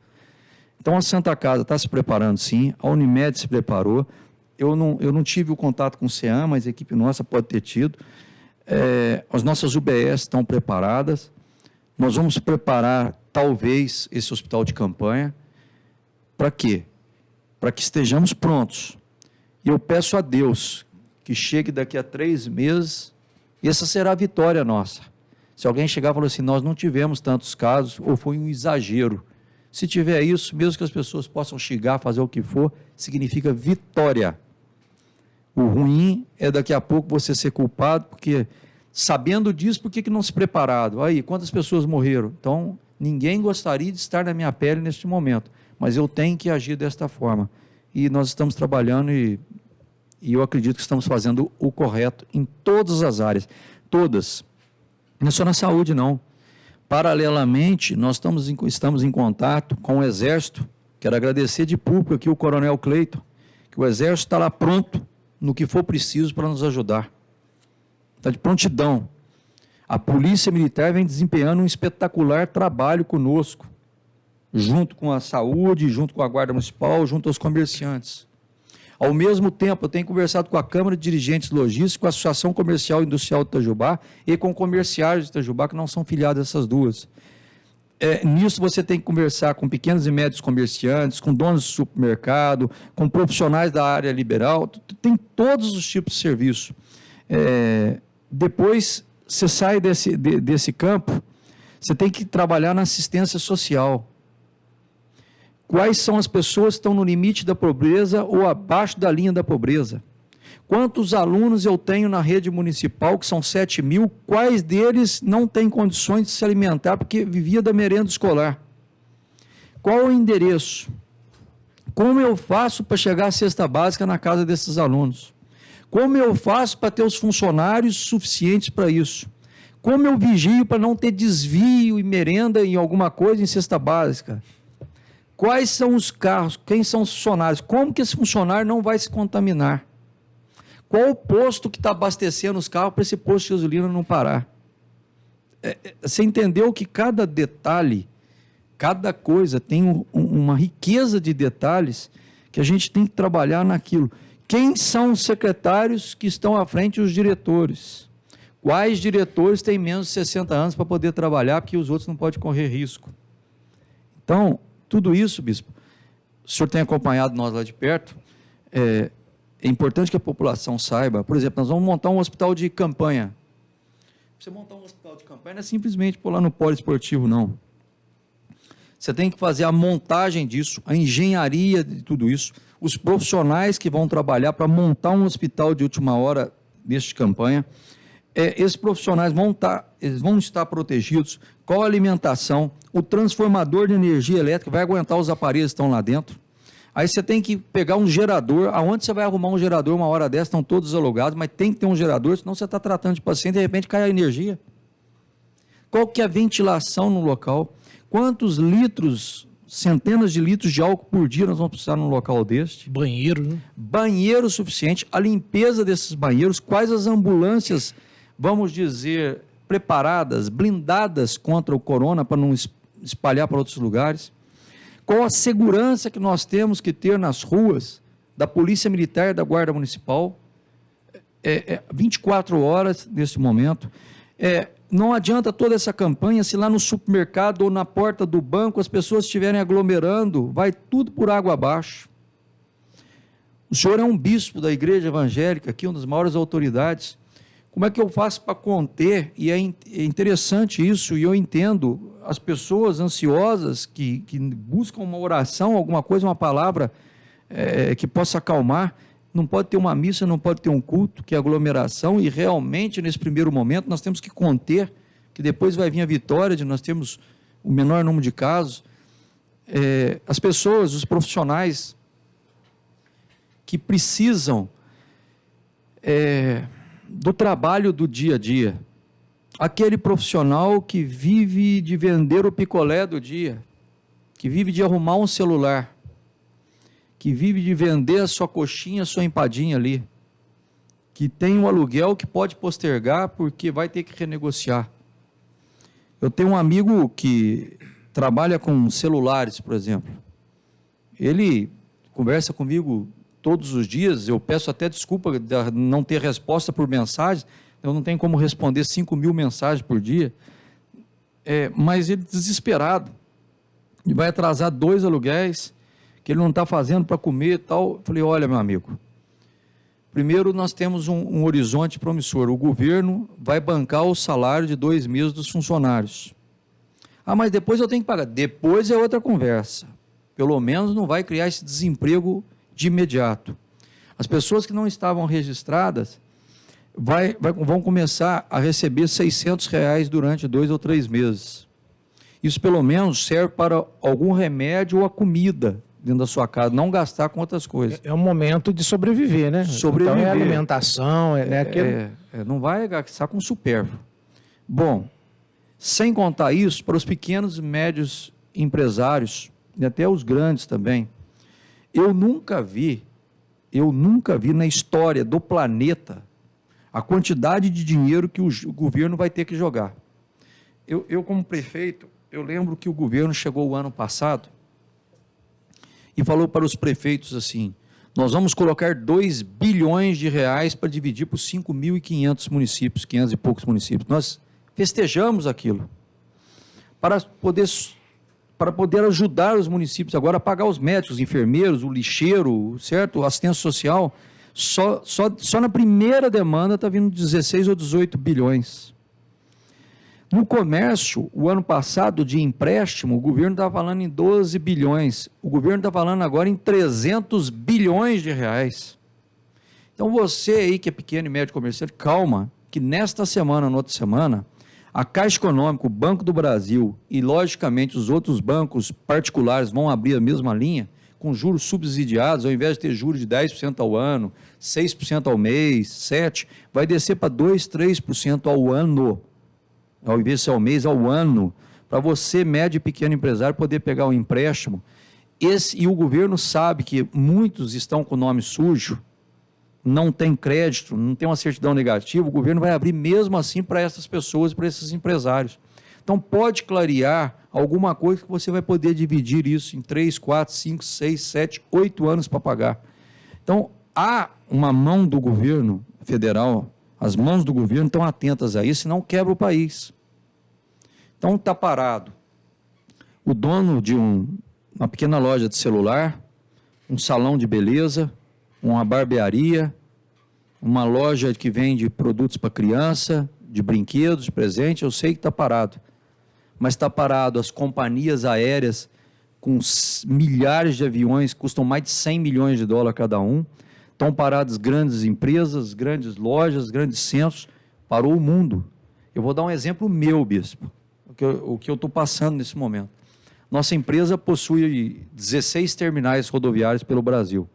Então a Santa Casa está se preparando sim, a Unimed se preparou. Eu não tive o contato com o CEAM, mas a equipe nossa pode ter tido. As nossas UBS estão preparadas. Nós vamos preparar, talvez, esse hospital de campanha. Para quê? Para que estejamos prontos. E eu peço a Deus que chegue daqui a 3 meses, e essa será a vitória nossa. Se alguém chegar e falar assim, nós não tivemos tantos casos, ou foi um exagero. Se tiver isso, mesmo que as pessoas possam chegar, fazer o que for, significa vitória. O ruim é daqui a pouco você ser culpado, porque sabendo disso, por que não se preparado? Aí, quantas pessoas morreram? Então, ninguém gostaria de estar na minha pele neste momento, mas eu tenho que agir desta forma. E nós estamos trabalhando e eu acredito que estamos fazendo o correto em todas as áreas, todas. Não é só na saúde, não. Paralelamente, nós estamos em contato com o Exército. Quero agradecer de público aqui o Coronel Cleiton, que o Exército está lá pronto no que for preciso para nos ajudar. Está de prontidão. A Polícia Militar vem desempenhando um espetacular trabalho conosco, junto com a saúde, junto com a Guarda Municipal, junto aos comerciantes. Ao mesmo tempo, eu tenho conversado com a Câmara de Dirigentes Logísticos, com a Associação Comercial e Industrial de Itajubá e com comerciários de Itajubá, que não são filiados a essas duas. Nisso você tem que conversar com pequenos e médios comerciantes, com donos de supermercado, com profissionais da área liberal, tem todos os tipos de serviço. Depois, você sai desse campo, você tem que trabalhar na assistência social. Quais são as pessoas que estão no limite da pobreza ou abaixo da linha da pobreza? Quantos alunos eu tenho na rede municipal, que são 7 mil, quais deles não têm condições de se alimentar porque vivia da merenda escolar? Qual o endereço? Como eu faço para chegar à cesta básica na casa desses alunos? Como eu faço para ter os funcionários suficientes para isso? Como eu vigio para não ter desvio e merenda em alguma coisa em cesta básica? Quais são os carros? Quem são os funcionários? Como que esse funcionário não vai se contaminar? Qual o posto que está abastecendo os carros para esse posto de gasolina não parar? Você entendeu que cada detalhe, cada coisa tem uma riqueza de detalhes que a gente tem que trabalhar naquilo. Quem são os secretários que estão à frente e os diretores? Quais diretores têm menos de 60 anos para poder trabalhar, porque os outros não podem correr risco? Então, tudo isso, bispo, o senhor tem acompanhado nós lá de perto, é importante que a população saiba. Por exemplo, nós vamos montar um hospital de campanha. Você montar um hospital de campanha não é simplesmente pôr lá no polo esportivo, não. Você tem que fazer a montagem disso, a engenharia de tudo isso, os profissionais que vão trabalhar para montar um hospital de última hora deste campanha. Esses profissionais eles vão estar protegidos, qual a alimentação, o transformador de energia elétrica vai aguentar os aparelhos que estão lá dentro. Aí você tem que pegar um gerador, aonde você vai arrumar um gerador uma hora dessa, estão todos alugados, mas tem que ter um gerador, senão você está tratando de paciente e de repente cai a energia. Qual que é a ventilação no local? Quantos litros, centenas de litros de álcool por dia nós vamos precisar num local deste? Banheiro, né? Banheiro suficiente, a limpeza desses banheiros, quais as ambulâncias, vamos dizer, preparadas, blindadas contra o corona para não espalhar para outros lugares? Qual a segurança que nós temos que ter nas ruas da Polícia Militar e da Guarda Municipal? 24 horas nesse momento. Não adianta toda essa campanha se lá no supermercado ou na porta do banco as pessoas estiverem aglomerando, vai tudo por água abaixo. O senhor é um bispo da igreja evangélica, aqui, uma das maiores autoridades. Como é que eu faço para conter? E é interessante isso, e eu entendo as pessoas ansiosas que buscam uma oração, alguma coisa, uma palavra que possa acalmar. Não pode ter uma missa, não pode ter um culto, que é aglomeração, e realmente, nesse primeiro momento, nós temos que conter, que depois vai vir a vitória de nós termos o menor número de casos. As pessoas, os profissionais que precisam do trabalho do dia a dia, aquele profissional que vive de vender o picolé do dia, que vive de arrumar um celular, que vive de vender a sua coxinha, a sua empadinha ali, que tem um aluguel que pode postergar porque vai ter que renegociar. Eu tenho um amigo que trabalha com celulares, por exemplo. Ele conversa comigo todos os dias, eu peço até desculpa de não ter resposta por mensagem, eu não tenho como responder 5.000 mensagens por dia, mas ele desesperado, e vai atrasar 2 aluguéis, que ele não está fazendo para comer e tal. Eu falei, olha, meu amigo, primeiro nós temos um horizonte promissor, o governo vai bancar o salário de 2 meses dos funcionários. Ah, mas depois eu tenho que pagar. Depois é outra conversa. Pelo menos não vai criar esse desemprego de imediato. As pessoas que não estavam registradas vão começar a receber R$600 durante 2 ou 3 meses. Isso pelo menos serve para algum remédio ou a comida dentro da sua casa, não gastar com outras coisas. É um momento de sobreviver, né? Sobreviver. Então é alimentação, não vai gastar com supérfluo. Bom, sem contar isso, para os pequenos e médios empresários, e até os grandes também, eu nunca vi na história do planeta a quantidade de dinheiro que o governo vai ter que jogar. Eu como prefeito, eu lembro que o governo chegou o ano passado e falou para os prefeitos assim, nós vamos colocar 2 bilhões de reais para dividir por 5.500 municípios, 500 e poucos municípios. Nós festejamos aquilo, para poder ajudar os municípios agora a pagar os médicos, os enfermeiros, o lixeiro, certo? O assistente social. Só na primeira demanda está vindo 16 ou 18 bilhões. No comércio, o ano passado, de empréstimo, o governo estava falando em 12 bilhões. O governo está falando agora em 300 bilhões de reais. Então você aí que é pequeno e médio comerciante, calma, que nesta semana, na outra semana, a Caixa Econômica, o Banco do Brasil e, logicamente, os outros bancos particulares vão abrir a mesma linha, com juros subsidiados, ao invés de ter juros de 10% ao ano, 6% ao mês, 7%, vai descer para 2%, 3% ao ano. Ao invés de ser ao mês, ao ano, para você, médio e pequeno empresário, poder pegar um empréstimo. E o governo sabe que muitos estão com o nome sujo, não tem crédito, não tem uma certidão negativa, o governo vai abrir mesmo assim para essas pessoas, para esses empresários. Então, pode clarear alguma coisa que você vai poder dividir isso em 3, 4, 5, 6, 7, 8 anos para pagar. Então, há uma mão do governo federal, as mãos do governo estão atentas a isso, senão quebra o país. Então, está parado. O dono de uma pequena loja de celular, um salão de beleza, uma barbearia, uma loja que vende produtos para criança, de brinquedos, de presente, eu sei que está parado. Mas está parado as companhias aéreas com milhares de aviões, custam mais de 100 milhões de dólares cada um. Estão paradas grandes empresas, grandes lojas, grandes centros, parou o mundo. Eu vou dar um exemplo meu, bispo, o que eu estou passando nesse momento. Nossa empresa possui 16 terminais rodoviários pelo Brasil,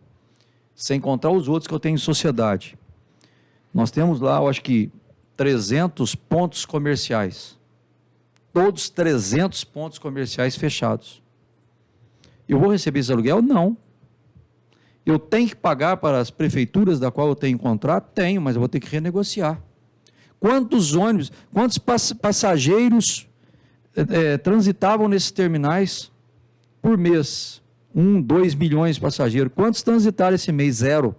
sem contar os outros que eu tenho em sociedade. Nós temos lá, eu acho que 300 pontos comerciais. Todos 300 pontos comerciais fechados. Eu vou receber esse aluguel? Não. Eu tenho que pagar para as prefeituras da qual eu tenho contrato? Tenho, mas eu vou ter que renegociar. Quantos ônibus, quantos passageiros transitavam nesses terminais por mês? 1, 2 milhões de passageiros. Quantos transitaram esse mês? 0.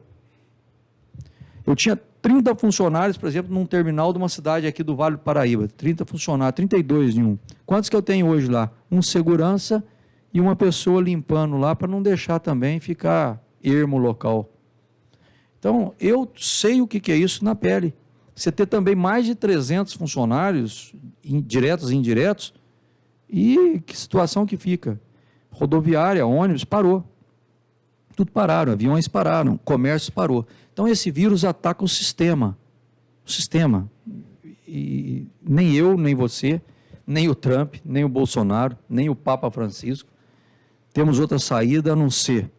Eu tinha 30 funcionários, por exemplo, num terminal de uma cidade aqui do Vale do Paraíba. 30 funcionários, 32 em um. Quantos que eu tenho hoje lá? Um segurança e uma pessoa limpando lá para não deixar também ficar ermo local. Então, eu sei o que é isso na pele. Você ter também mais de 300 funcionários, diretos e indiretos, E que situação que fica? Rodoviária, ônibus, parou. Tudo pararam, aviões pararam, comércio parou. Então, esse vírus ataca o sistema. O sistema. E nem eu, nem você, nem o Trump, nem o Bolsonaro, nem o Papa Francisco temos outra saída a não ser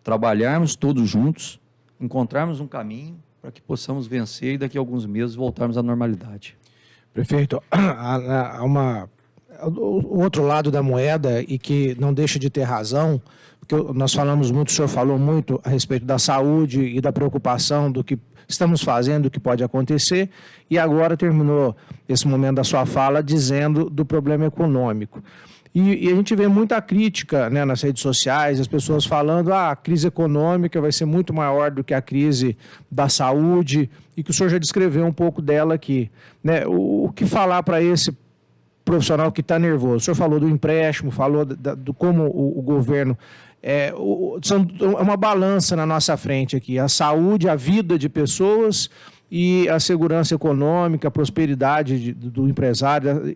trabalharmos todos juntos, encontrarmos um caminho para que possamos vencer e daqui a alguns meses voltarmos à normalidade. Prefeito, há o outro lado da moeda e que não deixa de ter razão, porque nós falamos muito, o senhor falou muito a respeito da saúde e da preocupação do que estamos fazendo, do que pode acontecer, e agora terminou esse momento da sua fala dizendo do problema econômico. E a gente vê muita crítica, né, nas redes sociais, as pessoas falando a crise econômica vai ser muito maior do que a crise da saúde, e que o senhor já descreveu um pouco dela aqui, né? O que falar para esse profissional que está nervoso? O senhor falou do empréstimo, falou do como o governo... É uma balança na nossa frente aqui, a saúde, a vida de pessoas e a segurança econômica, a prosperidade do empresário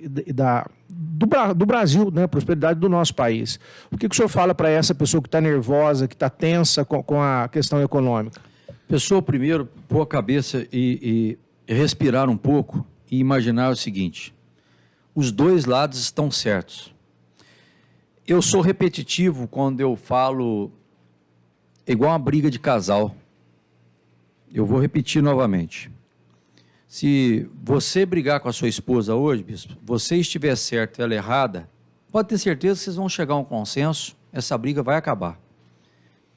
do Brasil, né, a prosperidade do nosso país. O que o senhor fala para essa pessoa que está nervosa, que está tensa com a questão econômica? Pessoa, primeiro, pôr a cabeça e respirar um pouco e imaginar o seguinte: os dois lados estão certos. Eu sou repetitivo quando eu falo igual uma briga de casal. Eu vou repetir novamente. Se você brigar com a sua esposa hoje, bispo, você estiver certo e ela errada, pode ter certeza que vocês vão chegar a um consenso, essa briga vai acabar.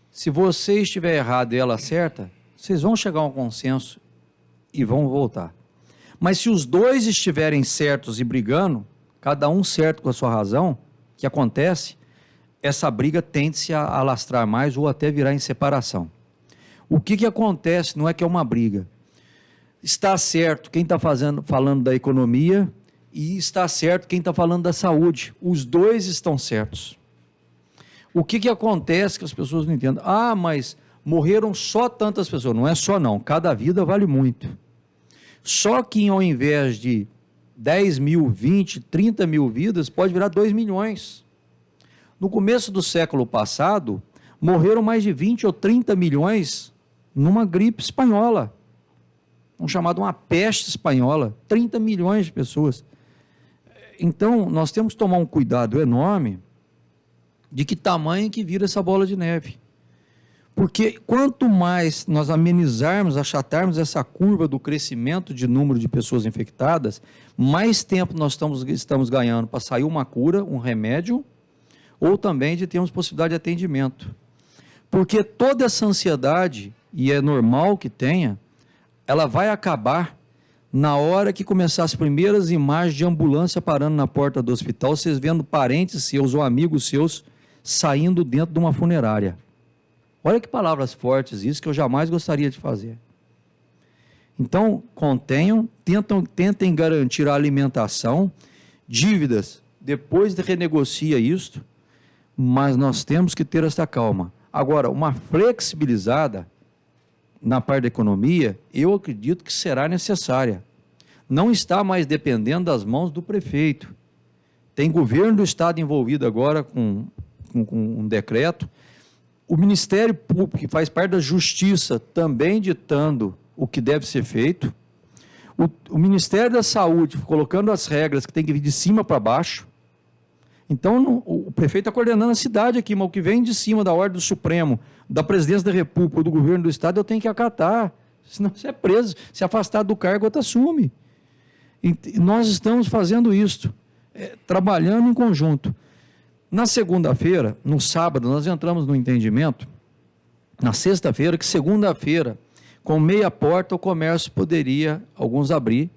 Se você estiver errado e ela certa, vocês vão chegar a um consenso e vão voltar. Mas se os dois estiverem certos e brigando, cada um certo com a sua razão, o que acontece? Essa briga tende-se a alastrar mais ou até virar em separação. O que acontece não é que é uma briga. Está certo quem está falando da economia e está certo quem está falando da saúde. Os dois estão certos. O que acontece que as pessoas não entendem? Ah, mas morreram só tantas pessoas. Não é só não, cada vida vale muito. Só que ao invés de 10 mil, 20, 30 mil vidas, pode virar 2 milhões. No começo do século passado, morreram mais de 20 ou 30 milhões numa gripe espanhola, chamada uma peste espanhola, 30 milhões de pessoas. Então, nós temos que tomar um cuidado enorme de que tamanho que vira essa bola de neve. Porque quanto mais nós amenizarmos, achatarmos essa curva do crescimento de número de pessoas infectadas, mais tempo nós estamos ganhando para sair uma cura, um remédio, ou também de termos possibilidade de atendimento. Porque toda essa ansiedade, e é normal que tenha, ela vai acabar na hora que começar as primeiras imagens de ambulância parando na porta do hospital, vocês vendo parentes seus ou amigos seus saindo dentro de uma funerária. Olha que palavras fortes isso, que eu jamais gostaria de fazer. Então, contenham, tentem garantir a alimentação, dívidas, depois renegocia isto, mas nós temos que ter essa calma. Agora, uma flexibilizada na parte da economia, eu acredito que será necessária. Não está mais dependendo das mãos do prefeito. Tem governo do estado envolvido agora com um decreto, o Ministério Público, que faz parte da Justiça, também ditando o que deve ser feito, o Ministério da Saúde colocando as regras que tem que vir de cima para baixo. Então, o prefeito está coordenando a cidade aqui, mas o que vem de cima da ordem do Supremo, da Presidência da República, do governo do Estado, eu tenho que acatar. Senão você é preso, se afastar do cargo, outro assume. E nós estamos fazendo isso, trabalhando em conjunto. Na segunda-feira, no sábado, nós entramos no entendimento, na sexta-feira, que segunda-feira, com meia porta, o comércio poderia, alguns abrir,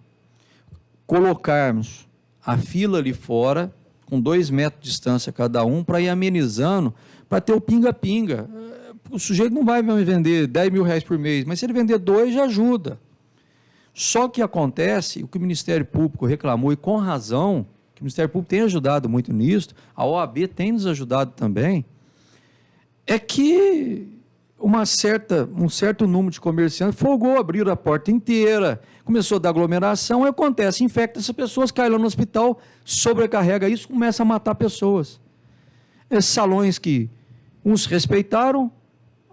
colocarmos a fila ali fora, com 2 metros de distância cada um, para ir amenizando, para ter o pinga-pinga. O sujeito não vai vender 10 mil reais por mês, mas se ele vender 2, já ajuda. Só que acontece, o que o Ministério Público reclamou, e com razão, que o Ministério Público tem ajudado muito nisso, a OAB tem nos ajudado também, é que um certo número de comerciantes folgou, abriram a porta inteira, começou a dar aglomeração, aí acontece, infecta essas pessoas, cai lá no hospital, sobrecarrega isso, começa a matar pessoas. Esses salões que uns respeitaram,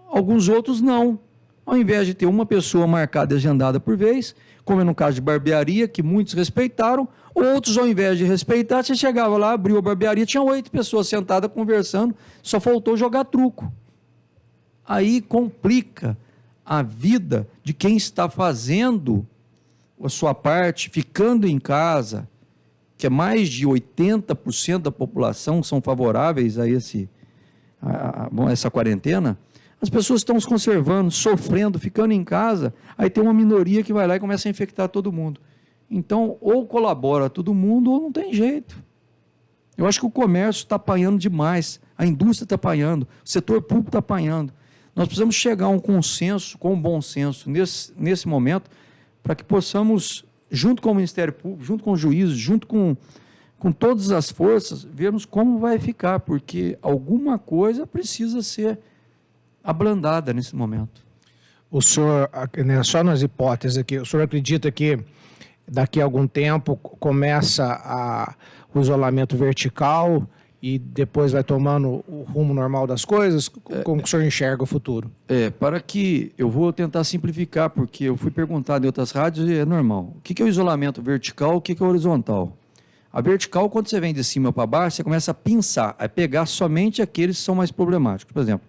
alguns outros não. Ao invés de ter uma pessoa marcada e agendada por vez, como é no caso de barbearia, que muitos respeitaram, outros, ao invés de respeitar, você chegava lá, abriu a barbearia, tinha 8 pessoas sentadas conversando, só faltou jogar truco. Aí complica a vida de quem está fazendo a sua parte, ficando em casa, que é mais de 80% da população são favoráveis a essa quarentena. As pessoas estão se conservando, sofrendo, ficando em casa, aí tem uma minoria que vai lá e começa a infectar todo mundo. Então, ou colabora todo mundo, ou não tem jeito. Eu acho que o comércio está apanhando demais, a indústria está apanhando, o setor público está apanhando. Nós precisamos chegar a um consenso, com um bom senso, nesse momento, para que possamos, junto com o Ministério Público, junto com os juízes, junto com todas as forças, vermos como vai ficar, porque alguma coisa precisa ser ablandada nesse momento. O senhor, só nas hipóteses aqui, o senhor acredita que daqui a algum tempo começa o isolamento vertical e depois vai tomando o rumo normal das coisas? Como que o senhor enxerga o futuro? Eu vou tentar simplificar, porque eu fui perguntado em outras rádios e é normal. O que é o isolamento vertical, o que é o horizontal? A vertical, quando você vem de cima para baixo, você começa a pinçar, a pegar somente aqueles que são mais problemáticos. Por exemplo,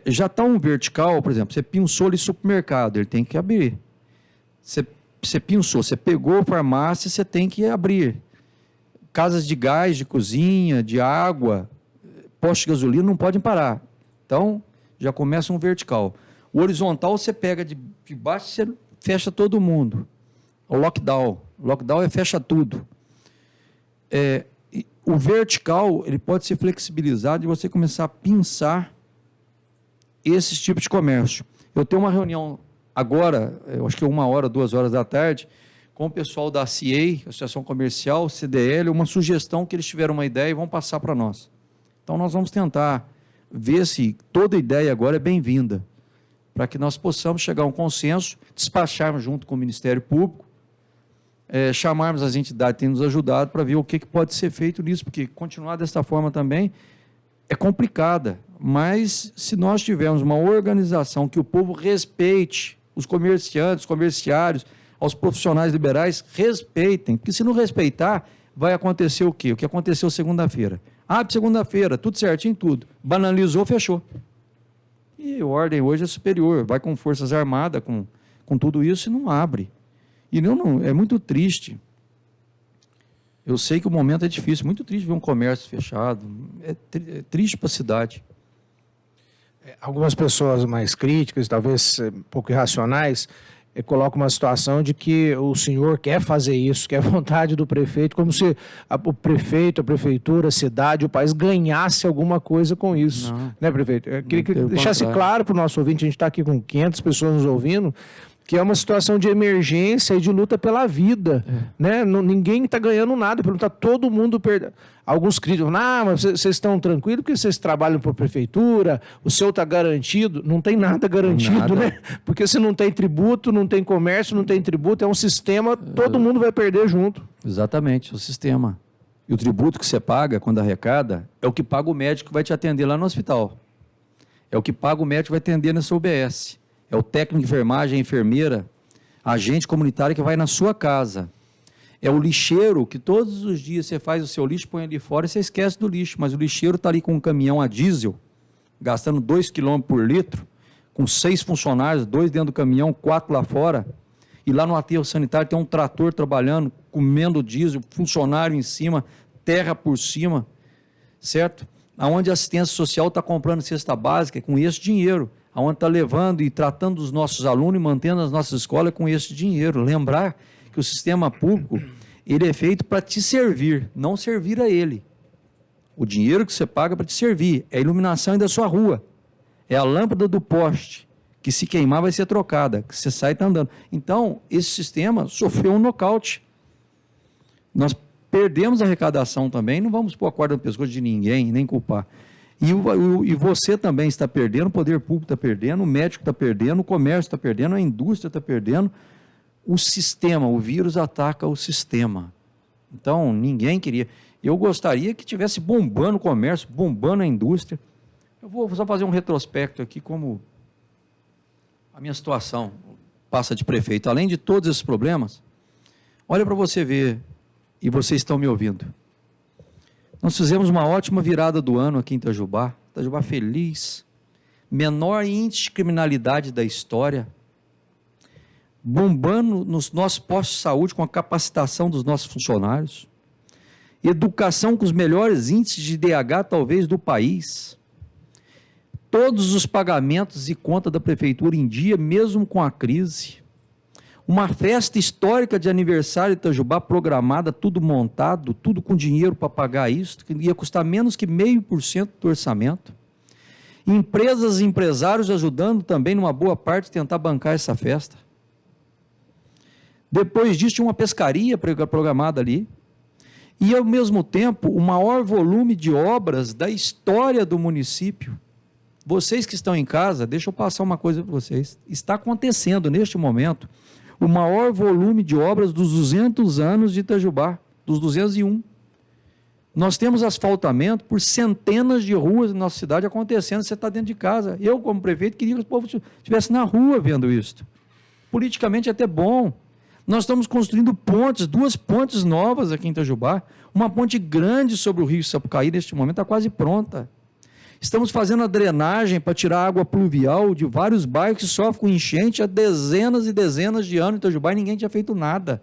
já está um vertical, por exemplo, você pinçou ali supermercado, ele tem que abrir. Você pinçou, você pegou farmácia, você tem que abrir. Casas de gás, de cozinha, de água, postos de gasolina não podem parar. Então, já começa um vertical. O horizontal, você pega de baixo, você fecha todo mundo. O lockdown. O lockdown fecha tudo. O vertical, ele pode ser flexibilizado e você começar a pinçar esses tipos de comércio. Eu tenho uma reunião agora, eu acho que 1h, 2h da tarde, com o pessoal da CIEI, Associação Comercial, CDL, uma sugestão que eles tiveram uma ideia e vão passar para nós. Então, nós vamos tentar ver se toda ideia agora é bem-vinda, para que nós possamos chegar a um consenso, despacharmos junto com o Ministério Público, chamarmos as entidades que têm nos ajudado para ver o que pode ser feito nisso, porque continuar desta forma também é complicada, mas se nós tivermos uma organização que o povo respeite, os comerciantes, os comerciários, aos profissionais liberais, respeitem, porque se não respeitar, vai acontecer o quê? O que aconteceu segunda-feira. Abre segunda-feira, tudo certinho, tudo. Banalizou, fechou. E a ordem hoje é superior, vai com forças armadas, com tudo isso e não abre. E não, é muito triste. Eu sei que o momento é difícil, muito triste ver um comércio fechado, é triste para a cidade. Algumas pessoas mais críticas, talvez um pouco irracionais, colocam uma situação de que o senhor quer fazer isso, que é vontade do prefeito, como se o prefeito, a prefeitura, a cidade, o país ganhasse alguma coisa com isso. Não. Né, prefeito? Eu queria que deixasse claro para o nosso ouvinte, a gente está aqui com 500 pessoas nos ouvindo, que é uma situação de emergência e de luta pela vida, né? Ninguém está ganhando nada, está todo mundo perdendo. Alguns críticos, mas vocês estão tranquilos porque vocês trabalham para a prefeitura, o seu está garantido. Não tem nada garantido, né? Porque se não tem tributo, não tem comércio, não tem tributo, é um sistema, todo mundo vai perder junto. Exatamente, o sistema. E o tributo que você paga quando arrecada é o que paga o médico que vai te atender lá no hospital. É o que paga o médico que vai atender nessa UBS. É o técnico de enfermagem, a enfermeira, agente comunitário que vai na sua casa. É o lixeiro que todos os dias você faz o seu lixo, põe ali fora e você esquece do lixo. Mas o lixeiro está ali com um caminhão a diesel, gastando 2 km por litro, com 6 funcionários, 2 dentro do caminhão, 4 lá fora. E lá no aterro sanitário tem um trator trabalhando, comendo diesel, funcionário em cima, terra por cima, certo? Onde a assistência social está comprando cesta básica com esse dinheiro. Onde está levando e tratando os nossos alunos e mantendo as nossas escolas com esse dinheiro. Lembrar que o sistema público, ele é feito para te servir, não servir a ele. O dinheiro que você paga para te servir é a iluminação da sua rua, é a lâmpada do poste, que se queimar vai ser trocada, que você sai e está andando. Então, esse sistema sofreu um nocaute. Nós perdemos a arrecadação também, não vamos pôr a corda no pescoço de ninguém, nem culpar. E você também está perdendo, o poder público está perdendo, o médico está perdendo, o comércio está perdendo, a indústria está perdendo. O sistema, o vírus ataca o sistema. Então, ninguém queria. Eu gostaria que tivesse bombando o comércio, bombando a indústria. Eu vou só fazer um retrospecto aqui, como a minha situação passa de prefeito. Além de todos esses problemas, olha para você ver, e vocês estão me ouvindo. Nós fizemos uma ótima virada do ano aqui em Itajubá. Itajubá feliz, menor índice de criminalidade da história, bombando nos nossos postos de saúde com a capacitação dos nossos funcionários, educação com os melhores índices de DH talvez do país, todos os pagamentos e conta da prefeitura em dia, mesmo com a crise, uma festa histórica de aniversário de Itajubá programada, tudo montado, tudo com dinheiro para pagar isso, que ia custar menos que 0,5% do orçamento, empresas e empresários ajudando também numa boa parte a tentar bancar essa festa. Depois disso tinha uma pescaria programada ali, e ao mesmo tempo o maior volume de obras da história do município. Vocês que estão em casa, deixa eu passar uma coisa para vocês, está acontecendo neste momento o maior volume de obras dos 200 anos de Itajubá, dos 201. Nós temos asfaltamento por centenas de ruas na nossa cidade acontecendo, você está dentro de casa. Eu, como prefeito, queria que o povo estivesse na rua vendo isso. Politicamente é até bom. Nós estamos construindo pontes, 2 pontes novas aqui em Itajubá, uma ponte grande sobre o rio Sapucaí, neste momento está quase pronta. Estamos fazendo a drenagem para tirar água pluvial de vários bairros que sofrem com enchente há dezenas e dezenas de anos em Itajubá e ninguém tinha feito nada.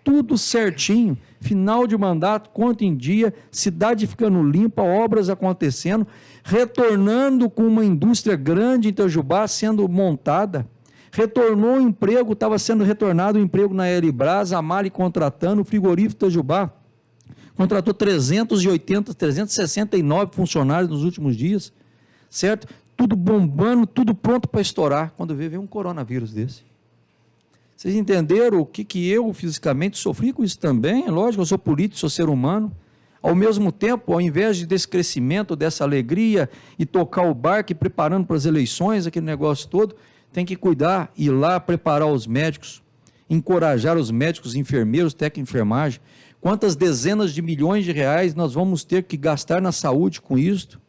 Tudo certinho, final de mandato, conta em dia, cidade ficando limpa, obras acontecendo, retornando com uma indústria grande em Itajubá sendo montada. Retornou o emprego, estava sendo retornado o emprego na Elibras, a Mali contratando, o frigorífico Itajubá contratou 369 funcionários nos últimos dias, certo? Tudo bombando, tudo pronto para estourar, quando veio um coronavírus desse. Vocês entenderam o que eu fisicamente sofri com isso também? Lógico, eu sou político, sou ser humano. Ao mesmo tempo, ao invés desse crescimento, dessa alegria e tocar o barco e preparando para as eleições, aquele negócio todo, tem que cuidar, ir lá preparar os médicos, encorajar os médicos, enfermeiros, técnicos de enfermagem. Quantas dezenas de milhões de reais nós vamos ter que gastar na saúde com isto?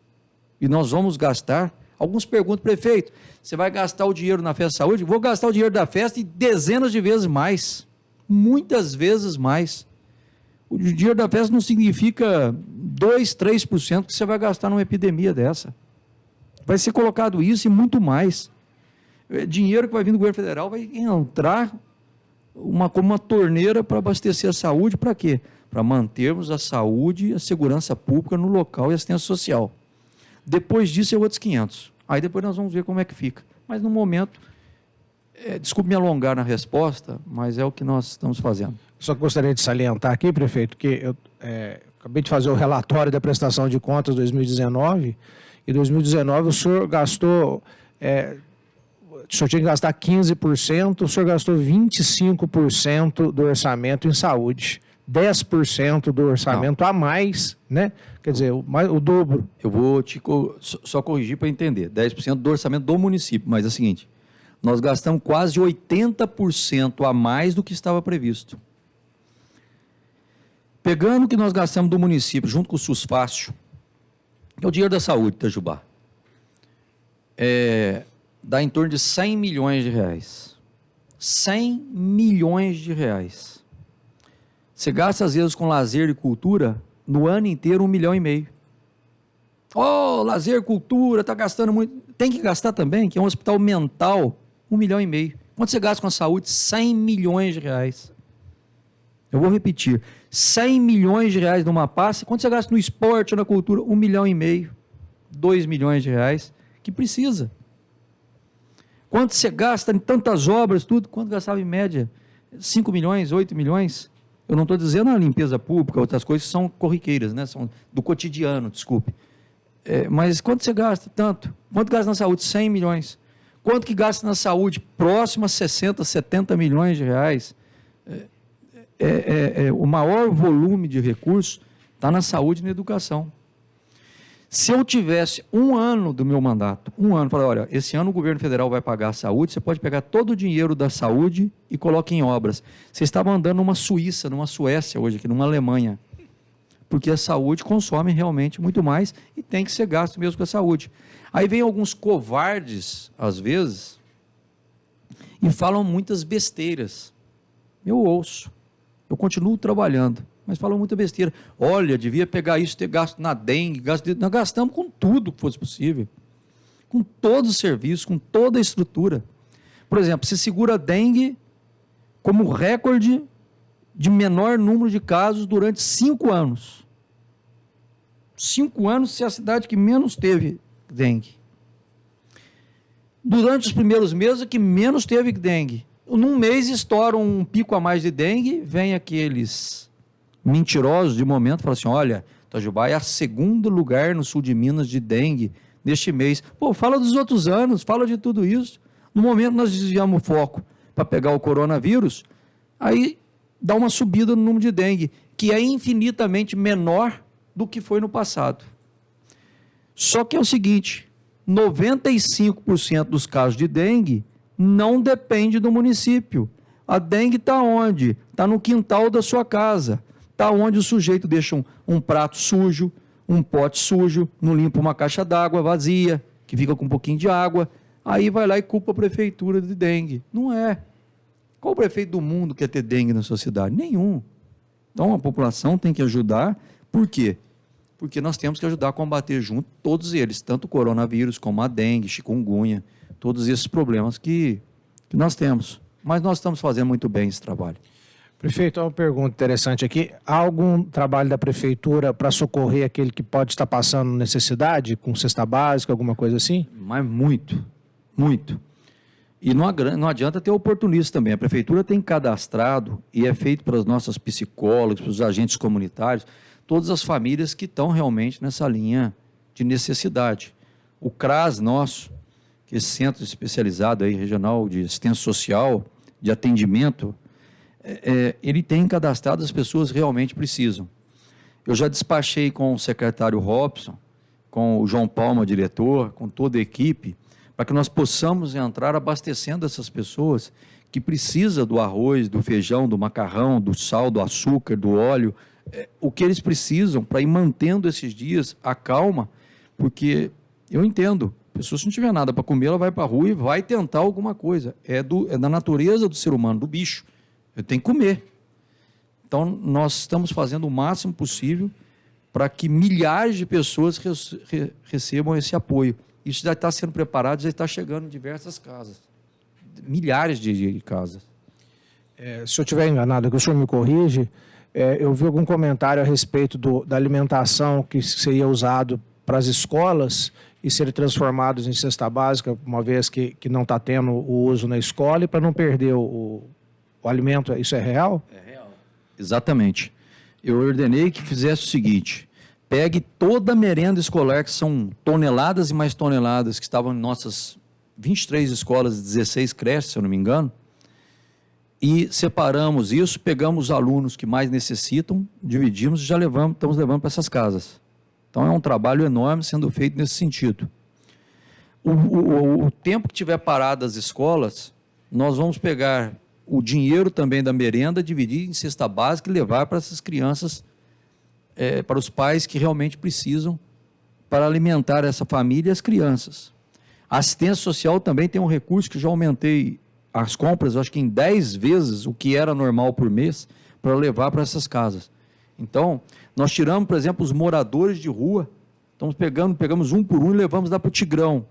E nós vamos gastar. Alguns perguntam, prefeito, você vai gastar o dinheiro na festa de saúde? Vou gastar o dinheiro da festa e dezenas de vezes mais. Muitas vezes mais. O dinheiro da festa não significa 2, 3% que você vai gastar numa epidemia dessa. Vai ser colocado isso e muito mais. Dinheiro que vai vir do governo federal vai entrar como uma torneira para abastecer a saúde, para quê? Para mantermos a saúde e a segurança pública no local e assistência social. Depois disso é outros 500. Aí depois nós vamos ver como é que fica. Mas no momento, desculpe me alongar na resposta, mas é o que nós estamos fazendo. Só gostaria de salientar aqui, prefeito, que eu acabei de fazer o relatório da prestação de contas 2019, e 2019 o senhor gastou... o senhor tinha que gastar 15%, o senhor gastou 25% do orçamento em saúde, 10% do orçamento a mais, né? Quer dizer, o dobro. Eu vou só corrigir para entender, 10% do orçamento do município, mas é o seguinte, nós gastamos quase 80% a mais do que estava previsto. Pegando o que nós gastamos do município, junto com o SUS-Fácil, que é o dinheiro da saúde, Itajubá, dá em torno de 100 milhões de reais. 100 milhões de reais. Você gasta, às vezes, com lazer e cultura, no ano inteiro, 1,5 milhão. Lazer, cultura, está gastando muito. Tem que gastar também, que é um hospital mental, 1,5 milhão. Quanto você gasta com a saúde? 100 milhões de reais. Eu vou repetir. 100 milhões de reais numa pasta. Quanto você gasta no esporte ou na cultura? 1,5 milhão. 2 milhões de reais, que precisa. Quanto você gasta em tantas obras, tudo? Quanto gastava em média? 5 milhões, 8 milhões? Eu não estou dizendo a limpeza pública, outras coisas que são corriqueiras, né? São do cotidiano, desculpe. Mas quanto você gasta? Tanto. Quanto gasta na saúde? 100 milhões. Quanto que gasta na saúde? Próximo a 60, 70 milhões de reais. O maior volume de recursos está na saúde e na educação. Se eu tivesse 1 ano do meu mandato, 1 ano, falar, olha, esse ano o governo federal vai pagar a saúde, você pode pegar todo o dinheiro da saúde e coloca em obras. Você estava andando numa Suíça, numa Suécia hoje, aqui numa Alemanha, porque a saúde consome realmente muito mais e tem que ser gasto mesmo com a saúde. Aí vem alguns covardes, às vezes, e falam muitas besteiras. Eu ouço, eu continuo trabalhando, mas falam muita besteira. Olha, devia pegar isso, ter gasto na dengue, nós gastamos com tudo que fosse possível, com todos os serviços, com toda a estrutura. Por exemplo, se segura a dengue como recorde de menor número de casos durante 5 anos. 5 anos, se é a cidade que menos teve dengue. Durante os primeiros meses, é que menos teve dengue. Num mês estoura um pico a mais de dengue, vem aqueles mentirosos de momento, falam assim, olha, Itajubá é a 2º lugar no sul de Minas de dengue neste mês. Pô, fala dos outros anos, fala de tudo isso. No momento nós desviamos o foco para pegar o coronavírus, aí dá uma subida no número de dengue, que é infinitamente menor do que foi no passado. Só que é o seguinte, 95% dos casos de dengue não depende do município. A dengue está onde? Está no quintal da sua casa. Está onde o sujeito deixa um prato sujo, um pote sujo, não limpa uma caixa d'água vazia, que fica com um pouquinho de água, aí vai lá e culpa a prefeitura de dengue. Não é. Qual prefeito do mundo quer ter dengue na sua cidade? Nenhum. Então a população tem que ajudar. Por quê? Porque nós temos que ajudar a combater junto todos eles, tanto o coronavírus como a dengue, chikungunya, todos esses problemas que nós temos. Mas nós estamos fazendo muito bem esse trabalho. Prefeito, uma pergunta interessante aqui. Há algum trabalho da prefeitura para socorrer aquele que pode estar passando necessidade, com cesta básica, alguma coisa assim? Mas muito, muito. E não adianta ter oportunista também. A prefeitura tem cadastrado, e é feito pelas nossas psicólogas, pelos agentes comunitários, todas as famílias que estão realmente nessa linha de necessidade. O CRAS nosso, que é esse centro especializado aí, regional de assistência social, de atendimento, ele tem cadastrado as pessoas que realmente precisam. Eu já despachei com o secretário Robson, com o João Palma, diretor, com toda a equipe, para que nós possamos entrar abastecendo essas pessoas que precisam do arroz, do feijão, do macarrão, do sal, do açúcar, do óleo, o que eles precisam para ir mantendo esses dias a calma, porque eu entendo, a pessoa se não tiver nada para comer, ela vai para a rua e vai tentar alguma coisa. É da natureza do ser humano, do bicho. Eu tenho que comer. Então, nós estamos fazendo o máximo possível para que milhares de pessoas recebam esse apoio. Isso já está sendo preparado, já está chegando em diversas casas. Milhares de casas. Se eu estiver enganado, que o senhor me corrige, eu vi algum comentário a respeito da alimentação que seria usado para as escolas e serem transformados em cesta básica, uma vez que não está tendo o uso na escola, e para não perder o alimento. Isso é real? É real. Exatamente. Eu ordenei que fizesse o seguinte: pegue toda a merenda escolar, que são toneladas e mais toneladas, que estavam em nossas 23 escolas, 16 creches, se eu não me engano, e separamos isso, pegamos os alunos que mais necessitam, dividimos e já estamos levando para essas casas. Então é um trabalho enorme sendo feito nesse sentido. O tempo que tiver parado as escolas, nós vamos pegar o dinheiro também da merenda, dividir em cesta básica e levar para essas crianças, para os pais que realmente precisam, para alimentar essa família e as crianças. A assistência social também tem um recurso que já aumentei as compras, acho que em 10 vezes o que era normal por mês, para levar para essas casas. Então, nós tiramos, por exemplo, os moradores de rua, pegamos um por um e levamos lá para o Tigrão,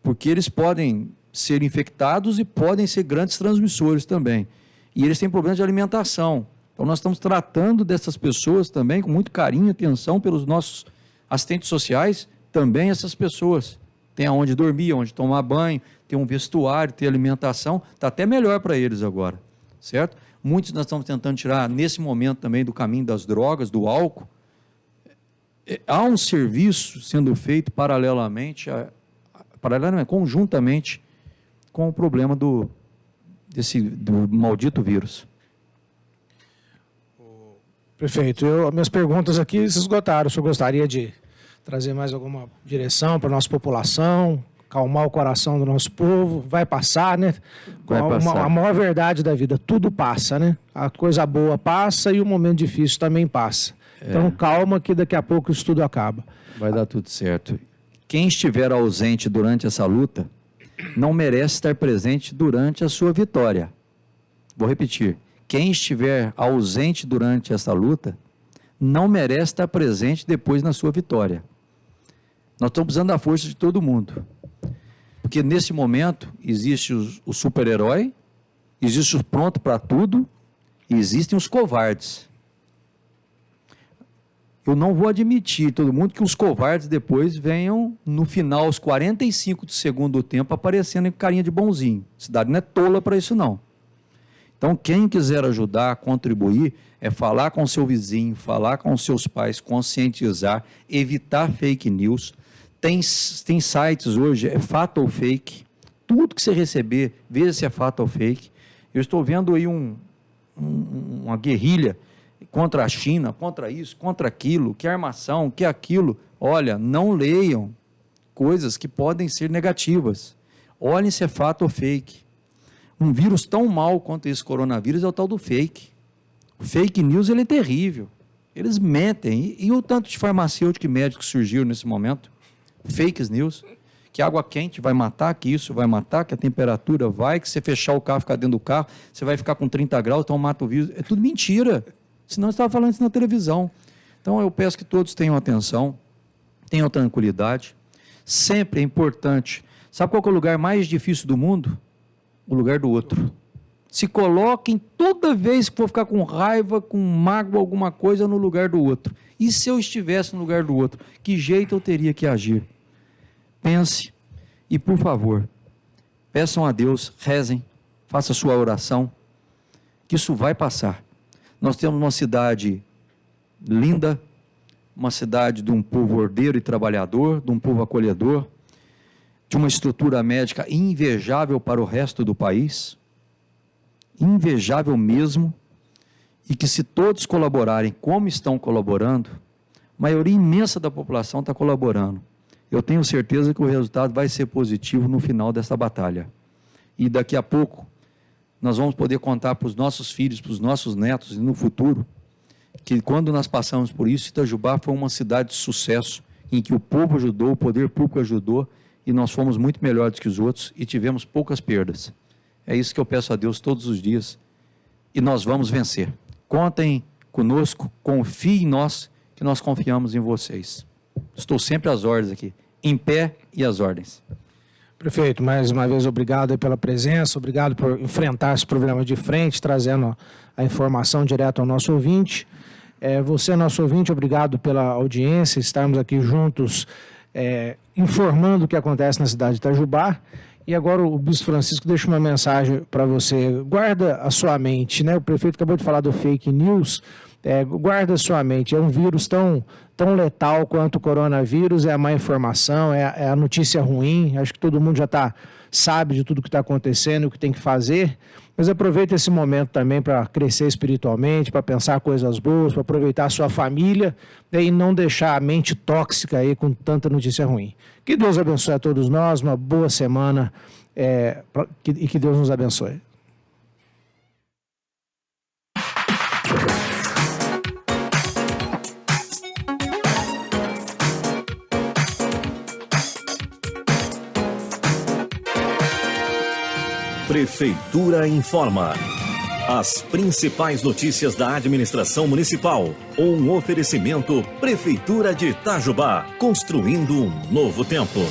porque eles podem ser infectados e podem ser grandes transmissores também. E eles têm problemas de alimentação. Então, nós estamos tratando dessas pessoas também com muito carinho e atenção pelos nossos assistentes sociais, também essas pessoas. Tem aonde dormir, onde tomar banho, tem um vestuário, tem alimentação, está até melhor para eles agora, certo? Muitos nós estamos tentando tirar, nesse momento também, do caminho das drogas, do álcool. Há um serviço sendo feito paralelamente, conjuntamente, com o problema do maldito vírus. Prefeito, minhas perguntas aqui se esgotaram. O senhor gostaria de trazer mais alguma direção para a nossa população, calmar o coração do nosso povo. Vai passar, né? Vai passar. A maior verdade da vida, tudo passa, né? A coisa boa passa e o momento difícil também passa. Então calma que daqui a pouco isso tudo acaba. Vai dar tudo certo. Quem estiver ausente durante essa luta não merece estar presente durante a sua vitória. Vou repetir. Quem estiver ausente durante essa luta não merece estar presente depois na sua vitória. Nós estamos precisando da força de todo mundo. Porque nesse momento existe o super-herói, existe o pronto para tudo, e existem os covardes. Eu não vou admitir todo mundo que os covardes depois venham no final, aos 45 do segundo tempo, aparecendo em carinha de bonzinho. A cidade não é tola para isso não. Então quem quiser ajudar, contribuir, é falar com seu vizinho, falar com seus pais, conscientizar, evitar fake news. Tem sites hoje, é fato ou fake. Tudo que você receber, veja se é fato ou fake. Eu estou vendo aí uma guerrilha contra a China, contra isso, contra aquilo, que armação, que aquilo. Olha, não leiam coisas que podem ser negativas. Olhem se é fato ou fake. Um vírus tão mau quanto esse coronavírus é o tal do fake. O fake news, ele é terrível. Eles mentem. E o tanto de farmacêutico e médico que surgiu nesse momento? Fake news. Que água quente vai matar, que isso vai matar, que a temperatura vai, que você fechar o carro, ficar dentro do carro, você vai ficar com 30 graus, então mata o vírus. É tudo mentira. Senão você estava falando isso na televisão. Então eu peço que todos tenham atenção, tenham tranquilidade. Sempre é importante. Sabe qual é o lugar mais difícil do mundo? O lugar do outro. Se coloquem toda vez que for ficar com raiva, com mágoa, alguma coisa no lugar do outro. E se eu estivesse no lugar do outro? Que jeito eu teria que agir? Pense e, por favor, peçam a Deus, rezem, faça a sua oração, que isso vai passar. Nós temos uma cidade linda, uma cidade de um povo ordeiro e trabalhador, de um povo acolhedor, de uma estrutura médica invejável para o resto do país, invejável mesmo, e que se todos colaborarem como estão colaborando, a maioria imensa da população está colaborando. Eu tenho certeza que o resultado vai ser positivo no final dessa batalha. E daqui a pouco, nós vamos poder contar para os nossos filhos, para os nossos netos e no futuro, que quando nós passamos por isso, Itajubá foi uma cidade de sucesso, em que o povo ajudou, o poder público ajudou, e nós fomos muito melhores que os outros e tivemos poucas perdas. É isso que eu peço a Deus todos os dias, e nós vamos vencer. Contem conosco, confiem em nós, que nós confiamos em vocês. Estou sempre às ordens aqui, em pé e às ordens. Prefeito, mais uma vez obrigado pela presença, obrigado por enfrentar esse problema de frente, trazendo a informação direto ao nosso ouvinte. Você, nosso ouvinte, obrigado pela audiência, estarmos aqui juntos informando o que acontece na cidade de Itajubá. E agora o Bispo Francisco deixa uma mensagem para você. Guarda a sua mente, né? O prefeito acabou de falar do fake news. Guarda a sua mente. É um vírus tão letal quanto o coronavírus, é a má informação, é a notícia ruim. Acho que todo mundo já sabe de tudo que está acontecendo, o que tem que fazer. Mas aproveita esse momento também para crescer espiritualmente, para pensar coisas boas, para aproveitar a sua família, e não deixar a mente tóxica aí com tanta notícia ruim. Que Deus abençoe a todos nós, uma boa semana e que Deus nos abençoe. Prefeitura informa. As principais notícias da administração municipal. Um oferecimento Prefeitura de Itajubá, construindo um novo tempo.